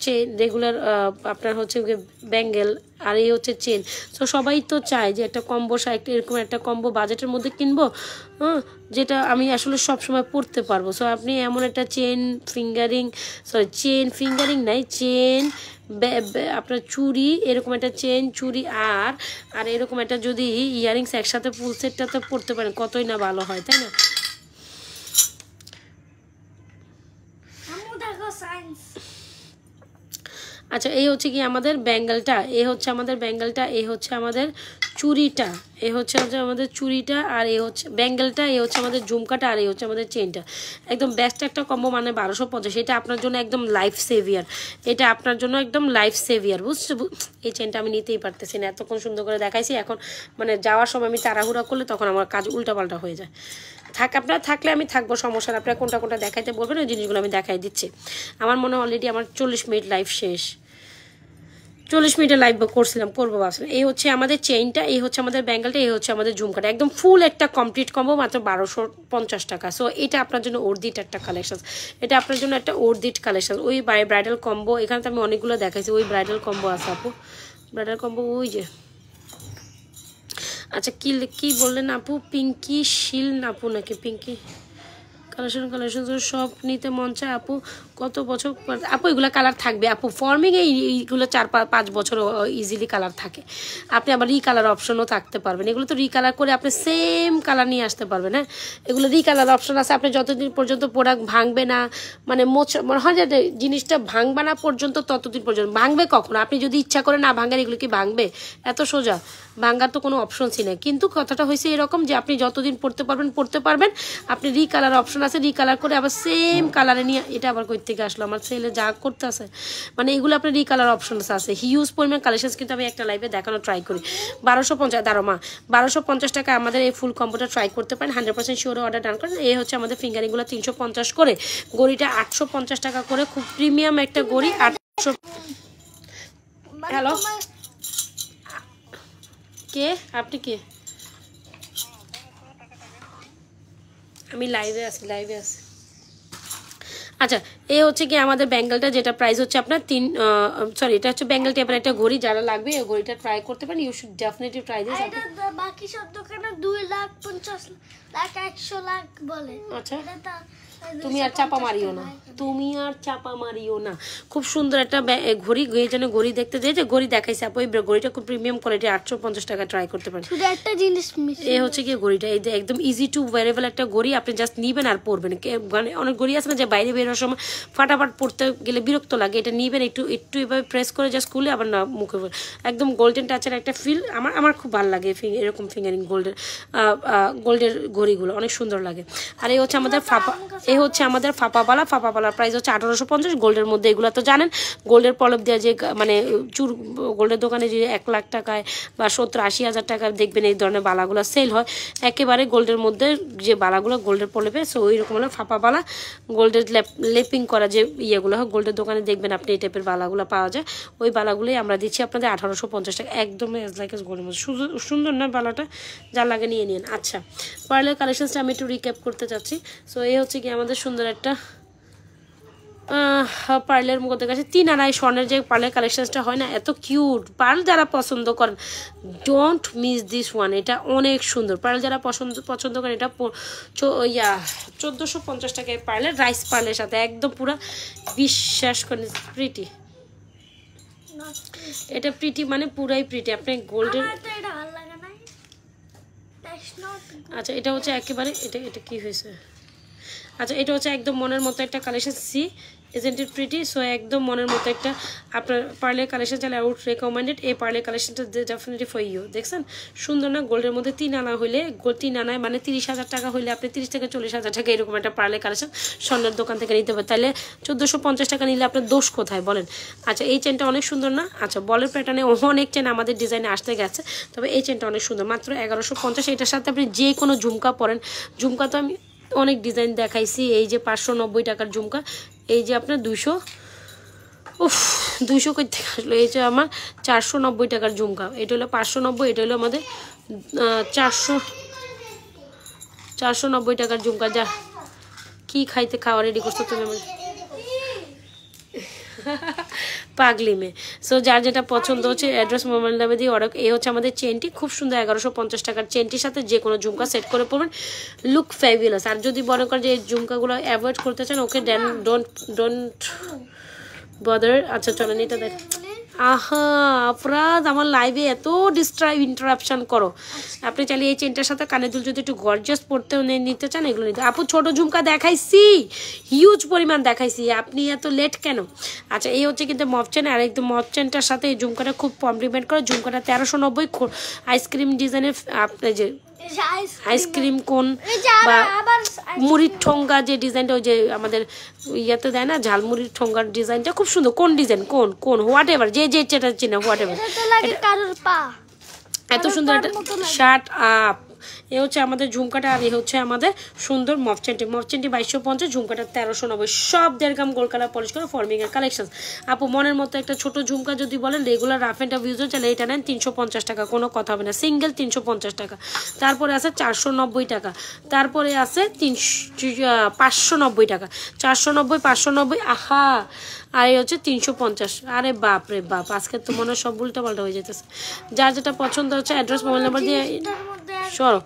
চেন, রেগুলার আপনার হচ্ছে ব্যাঙ্গেল, আর এই হচ্ছে চেন। সো সবাই তো চায় যে একটা কম্বো একটা এরকম একটা কম্বো বাজেটের মধ্যে কিনবো, হ্যাঁ, যেটা আমি আসলে সব সময় পরতে পারবো। সো আপনি এমন একটা চেন ফিঙ্গারিং নাই, চেন, আপনার চুড়ি, এরকম একটা চেন চুড়ি আর এরকম একটা যদি ইয়ারিংস একসাথে ফুল সেটটাতে পরতে পারেন, কতই না ভালো হয়, তাই না? আচ্ছা এই হচ্ছে কি আমাদের ব্যাঙ্গেলটা, এ হচ্ছে আমাদের ব্যাঙ্গেলটা, এ হচ্ছে আমাদের চুড়িটা, এ হচ্ছে আমাদের চুড়িটা, আর এ হচ্ছে ব্যাঙ্গেলটা, এ হচ্ছে আমাদের ঝুমকাটা, আর এই হচ্ছে আমাদের চেনটা। একদম বেস্ট একটা কম্বো, মানে 1250। এটা আপনার জন্য একদম লাইফ সেভিয়ার, এটা আপনার জন্য একদম লাইফ সেভিয়ার, বুঝছো? এই চেনটা আমি নিতেই পারতেছি না, এতক্ষণ সুন্দর করে দেখাইছি, এখন মানে যাওয়ার সময় আমি তাড়াহুড়া করলে তখন আমার কাজ উল্টাপাল্টা হয়ে যায়। আপনারা থাকলে আমি থাকবো, সমস্যা না। আপনারা কোনটা কোনটা দেখাইতে বলবেন, ওই জিনিসগুলো আমি দেখাই দিচ্ছি। আমার মনে হয় অলরেডি আমার 40 মিনিট লাইভ শেষ, 40 মিনিটের লাইভ করবো ভাবছিলাম। এই হচ্ছে আমাদের চেইনটা, এই হচ্ছে আমাদের ব্যাঙ্গেলটা, এই হচ্ছে আমাদের ঝুমকাটা, একদম ফুল একটা কমপ্লিট কম্বো, মাত্র 1250 টাকা। সো এটা আপনার জন্য অর্ধিট একটা কালেকশন, এটা আপনার জন্য একটা অর্ধিট কালেকশন। ওই ব্রাইডাল কম্বো, এখানে তো আমি অনেকগুলো দেখাইছি, ওই ব্রাইডাল কম্বো আছে আপু, ব্রাইডাল কম্বো ওই যে। আচ্ছা কি বললেন আপু? পিঙ্কি শিল আপু নাকি পিঙ্কি কালেকশন সব নিতে মন চায় আপু, কত বছর আপু এগুলো কালার থাকবে আপু, ফর্মিং এইগুলো 4-5 বছর ইজিলি কালার থাকে। আপনি আবার রিকালার অপশনও থাকতে পারবেন, এগুলো তো রিকালার করে আপনি সেম কালার নিয়ে আসতে পারবেন। হ্যাঁ, এগুলো রিকালার অপশন আছে, আপনি যতদিন পর্যন্ত প্রোডাক্ট ভাঙবে না, মানে মনে হয় যে জিনিসটা ভাঙবে না পর্যন্ত, ততদিন পর্যন্ত ভাঙবে কখন? আপনি যদি ইচ্ছা করে না ভাঙেন, এগুলো কি ভাঙবে? এত সোজা, ভাঙার তো কোনো অপশনসই নেই। কিন্তু কথাটা হয়েছে এরকম যে আপনি যতদিন পড়তে পারবেন, আপনি রিকালার অপশন আছে, রিকালার করে আবার সেম কালারে নিয়ে, এটা আবার কই থেকে আসলো আমার ছেলে যা করতে আছে, মানে এগুলো আপনার রিকালার অপশন আছে, হিউজ পরিমাণ কালেকশন কিন্তু আমি একটা লাইভে দেখানো ট্রাই করি। 1250 দাঁড়ো 1250 টাকা আমাদের এই ফুল কম্বোটা ট্রাই করতে পারেন, 100% শিওর অর্ডার ডান করেন। এই হচ্ছে আমাদের ফিঙ্গারিংগুলো 350 করে, গড়িটা 850 টাকা করে, খুব প্রিমিয়াম একটা গড়ি 800। হ্যালো, কে আপনি? কে? আমি লাইভে আছি। আচ্ছা, এই হচ্ছে কি আমাদের ব্যাঙ্গেলটা, যেটা প্রাইস হচ্ছে আপনার এটা হচ্ছে ব্যাঙ্গেল টাইপের একটা ঘড়ি, যারা লাগবে এই ঘড়িটা ট্রাই করতে পারেন। You should definitely try this. বাকি সব দোকানে 2,50,000 লাখ 100 লাখ বলে। আচ্ছা, তুমি আর চাপা মারিও না, খুব সুন্দর একটা ঘড়ি, যেন ঘড়ি দেখতে যে ঘড়ি দেখাইছে আপু, এই ঘড়িটা খুব প্রিমিয়াম কোয়ালিটি, 850 টাকা ট্রাই করতে পারেন। শুধু একটা জিনিস মিস, এই হচ্ছে কি ঘড়িটা, এই একদম ইজি টু ওয়ারেবল একটা ঘড়ি, আপনি জাস্ট নিবেন আর পরবেন। মানে অনেক ঘড়ি আছে না যে বাইরে বেরোর সময় ফাটাফাট পড়তে গেলে বিরক্ত লাগে, এটা নিবেন, একটু এভাবে প্রেস করে জাস্ট খুলে আবার না মুখে, একদম গোল্ডেন টাচের একটা ফিল। আমার খুব ভালো লাগে এরকম ফিঙ্গারিং গোল্ডের ঘড়িগুলো অনেক সুন্দর লাগে। আর এই হচ্ছে আমাদের ফাপাবালার প্রাইস হচ্ছে 1850 গোল্ডের মধ্যে। এগুলো তো জানেন গোল্ডের পলব দেওয়া, যে মানে গোল্ডের দোকানে যে 1 লাখ টাকায় বা 70-80 হাজার টাকা দেখবেন এই ধরনের বালাগুলো সেল হয়, একেবারে গোল্ডের মধ্যে যে বালাগুলো গোল্ডের পলবে, সো ওই রকম হলো ফাপাবালা, গোল্ডের লেপিং করা যে ইয়েগুলো হয় গোল্ডের দোকানে দেখবেন আপনি এই টাইপের বালাগুলো পাওয়া যায়, ওই বালাগুলোই আমরা দিচ্ছি আপনাদের 1850 টাকা, একদম এজ লাইক এস গোল্ডের মধ্যে। সুন্দর না বালাটা? যা লাগে নিয়ে নিন। আচ্ছা, পার্লের কালেকশনসটা আমি একটু রিক্যাপ করতে চাচ্ছি। সো এই হচ্ছে কি আমাদের সুন্দর একটা পার্লের মধ্যে কাছে 3 আনায় স্বর্ণের যে পার্লের কালেকশনসটা হয় না, এত কিউট। পার্ল যারা পছন্দ করেন, ডোন্ট মিস দিস ওয়ান, এটা অনেক সুন্দর। পার্ল যারা পছন্দ করেন, এটা 1450 টাকায় পার্লের, রাইস পার্লের সাথে একদম পুরো বিশ্বাস করেন প্রিটি, এটা প্রিটি মানে পুরাই প্রিটি। আপনি গোল্ডের, আচ্ছা এটা হচ্ছে একেবারে, এটা কি হয়েছে? আচ্ছা, এটা হচ্ছে একদম মনের মতো একটা collection, isn't it pretty? So একদম মনের মতো একটা আপনার পার্লের কালেকশন চাইলে আই উড রেকমেন্ডেড। এই পার্লের কালেকশনটা ডেফিনেটলি ফর ইউ। দেখছেন সুন্দর না? গোল্ডের মধ্যে 3 আনা হইলে, 3 আনায় মানে 30,000 টাকা হইলে আপনি 30 থেকে 40,000 টাকা এরকম একটা পার্লের কালেকশন স্বর্ণের দোকান থেকে নিতে পারেন। তাহলে 1450 টাকা নিলে আপনার দোষ কোথায় বলেন? আচ্ছা, এই চেনটা অনেক সুন্দর না? আচ্ছা, বলের প্যাটার্নে অনেক চেন আমাদের ডিজাইনে আসতে গেছে, তবে এই চেনটা অনেক সুন্দর, মাত্র 1150। এটার সাথে আপনি যে কোনো ঝুমকা পরেন, ঝুমকা তো আমি অনেক ডিজাইন দেখাইছি। এই যে 590 টাকার ঝুমকা, এই যে আপনার 200 কই থেকে আসলো, এই যে আমার 490 টাকার ঝুমকা, এটা হলো 590, এটা হলো আমাদের 490 টাকার ঝুমকা। যা কি খাওয়া রেডি করছো তুমি আমার পাগলি মেয়ে। সো যার যেটা পছন্দ হচ্ছে অ্যাড্রেস মোবাইল নামে দিয়ে অর্ডার। এই হচ্ছে আমাদের চেনটি, খুব সুন্দর 1150 টাকার চেনটির সাথে যে কোনো ঝুমকা সেট করে পড়বেন, লুক ফ্যাবুলাস। আর যদি মনে করেন যে এই ঝুমকাগুলো অ্যাভয়েড করতে চান, ওকে ডোন্ট বদার। আচ্ছা চলেন এটা দেখ। আহা অপরাধ, আমার লাইভে এত ইন্টারাপশন করো। আপনি চাইলে এই চেনটার সাথে কানের দুল যদি একটু গর্জিয়াস পড়তেও নিতে চান, এগুলো নিতে। আপু ছোট ঝুমকা দেখাইছি, হিউজ পরিমাণ দেখাইছি, আপনি এত লেট কেন? আচ্ছা, এই হচ্ছে কিন্তু মফ চেন, আর একদম মফ চেনটার সাথে এই ঝুমকাটা খুব কমপ্লিমেন্ট করে। ঝুমকাটা 1390, আইসক্রিম ডিজাইনের, আপনি যে আইসক্রিম কোন বা মুড়ির ঠোঙ্গা যে ডিজাইনটা, ওই যে আমাদের ইয়াতে দেয় না ঝালমুড়ির ঠোঙ্গার ডিজাইনটা খুব সুন্দর। কোন ডিজাইন, কোন হোয়াট এভার, যে যেটা চিনে হোয়াট এভার, এত সুন্দর একটা শার্ট আপ। এ হচ্ছে আমাদের ঝুমকাটা, আর এ হচ্ছে আমাদের সুন্দর মফচেনটি 2250, ঝুমকাটা 1390, সব 1.5 গ্রাম গোল্ড কালার পলিশ করে ফর্মিং এর কালেকশন। আপু মনের মতো একটা ছোট ঝুমকা যদি বলেন রেগুলার রাফ এন্ড টাফ ইউজের চাইলে এটা নেন 350 টাকা, কোনো কথা হবে না, সিঙ্গেল 350 টাকা। তারপরে আছে 490 টাকা, তারপরে আছে 590 টাকা, 490, 590, আহা। আর এই হচ্ছে 350। আরে বাপ রে বাপ, আজকে তো মনে হয় সব উল্টা পাল্টা হয়ে যেতেছে। যার যেটা পছন্দ হচ্ছে অ্যাড্রেস মোবাইল নাম্বার দিয়ে চলো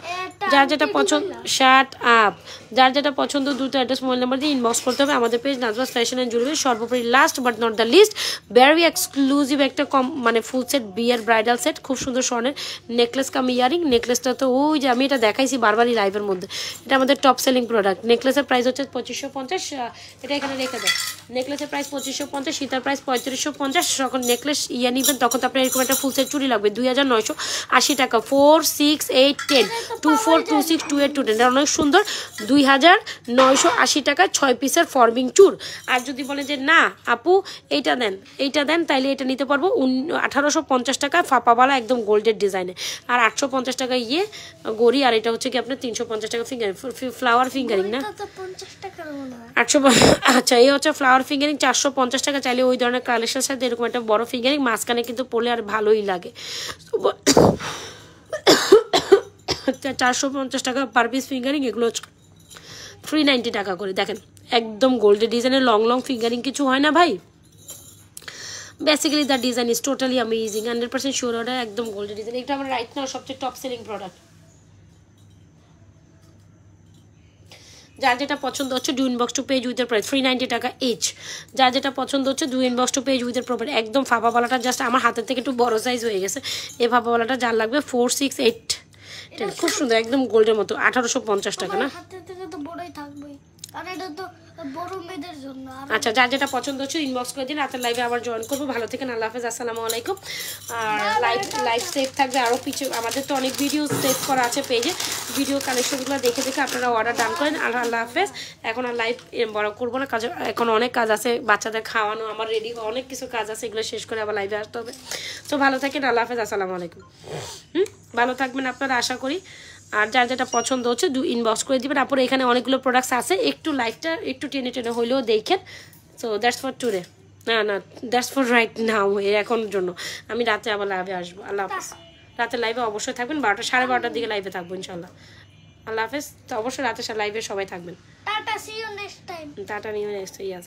যার যেটা পছন্দ শার্ট আপ, যার যেটা পছন্দ দ্রুত অ্যাড্রেস মোবাইল নাম্বার দিয়ে ইনবক্স করতে হবে আমাদের page Nazma's fashion and jewellery. সর্বোপরি last but not the least very exclusive একটা মানে ফুল সেট বিয়ের ব্রাইডাল সেট, খুব সুন্দর স্বর্ণের নেকলেস কাম ইয়ারিং। নেকলেসটা তো ওই যে আমি এটা দেখাইছি বারবারই লাইভের মধ্যে, এটা আমাদের টপ সেলিং প্রোডাক্ট। নেকলেসের প্রাইস হচ্ছে 2550, এটা এখানে রেখে দেয়। নেকলেসের প্রাইস 2550, সীতার প্রাইস 3550। যখন নেকলেস ইয়ে নিবেন তখন তো আপনার এরকম একটা ফুল সেট চুড়ি লাগবে 2980 টাকা। 4 6 8 10 24 26 28 210, এটা অনেক সুন্দর 2980 টাকা 6 পিসের ফর্মিং চুর। আর যদি বলেন যে না আপু এইটা দেন তাইলে এটা নিতে পারবো 1850 টাকা ফাপাওয়ালা একদম গোল্ডের ডিজাইনে, আর 850 টাকা ইয়ে গড়ি, আর এটা হচ্ছে কি আপনার 350 টাকা ফিঙ্গারিং ফ্লাওয়ার ফিঙ্গারিং না 800। আচ্ছা এই হচ্ছে ফ্লাওয়ার ফিঙ্গারিং 450 টাকা। চাইলে ওই ধরনের কালেকশনের সাথে এরকম একটা বড় ফিঙ্গারিং মাঝখানে কিন্তু পরলে আর ভালোই লাগে। 450 টাকা পার পিস ফিঙ্গারিং, এগুলো 390 টাকা করে। দেখেন একদম গোল্ডের ডিজাইনের লং ফিঙ্গারিং কিছু হয় না ভাই। Basically the design is totally amazing, 100% sure order, একদম গোল্ডের ডিজাইন। এটা আমার রাইট নাও সবচেয়ে টপ সেলিং প্রোডাক্ট। যার যেটা পছন্দ হচ্ছে do inbox two page with price 390 টাকা ইচ। যার যেটা পছন্দ হচ্ছে do inbox two page with property. একদম ফাঁপাওয়ালাটা জাস্ট আমার হাতের থেকে একটু বড় সাইজ হয়ে গেছে। এই ফাঁপাওয়ালাটা যার লাগবে 4 6 8 10, খুব সুন্দর একদম গোল্ডের মতো 1850 টাকা না। আচ্ছা যার যেটা পছন্দ হচ্ছে ইনবক্স করে দিন, রাতের লাইভে আবার জয়েন করবো। ভালো থেকেন, আল্লাহ হাফেজ, আসসালামু আলাইকুম। আর লাইভ সেভ থাকবে আরও পিছু, আমাদের তো অনেক ভিডিও সেভ করা আছে পেজে, ভিডিও কালেকশনগুলো দেখে আপনারা অর্ডার ডান করেন। আল্লাহ হাফেজ। এখন আর লাইভ বড় করবো না, কাজ এখন অনেক কাজ আছে, বাচ্চাদের খাওয়ানো, আমার রেডি অনেক কিছু কাজ আছে, এগুলো শেষ করে আবার লাইভে আসতে হবে। তো ভালো থাকেন, আল্লাহ হাফেজ, আসসালামু আলাইকুম। ভালো থাকবেন আপনারা আশা করি। আর যার যেটা পছন্দ হচ্ছে ইনবক্স করে দিবেন। তারপরে এখানে অনেকগুলো প্রোডাক্টস আছে, একটু লাইফটা একটু টেনে হইলেও দেখেন। সো দ্যাটস ফর টুডে, না দ্যাটস ফর রাইট নাও, এখন জন্য। আমি রাতে আবার লাইভে আসবো। আল্লাহ হাফেজ। রাতে লাইভে অবশ্যই থাকবেন, 12টা 12:30 দিকে লাইভে থাকবো ইনশাল্লাহ। আল্লাহ হাফেজ। তো অবশ্যই রাতে লাইভে সবাই থাকবেন। Tata, see you next time. Tata, new next, yes.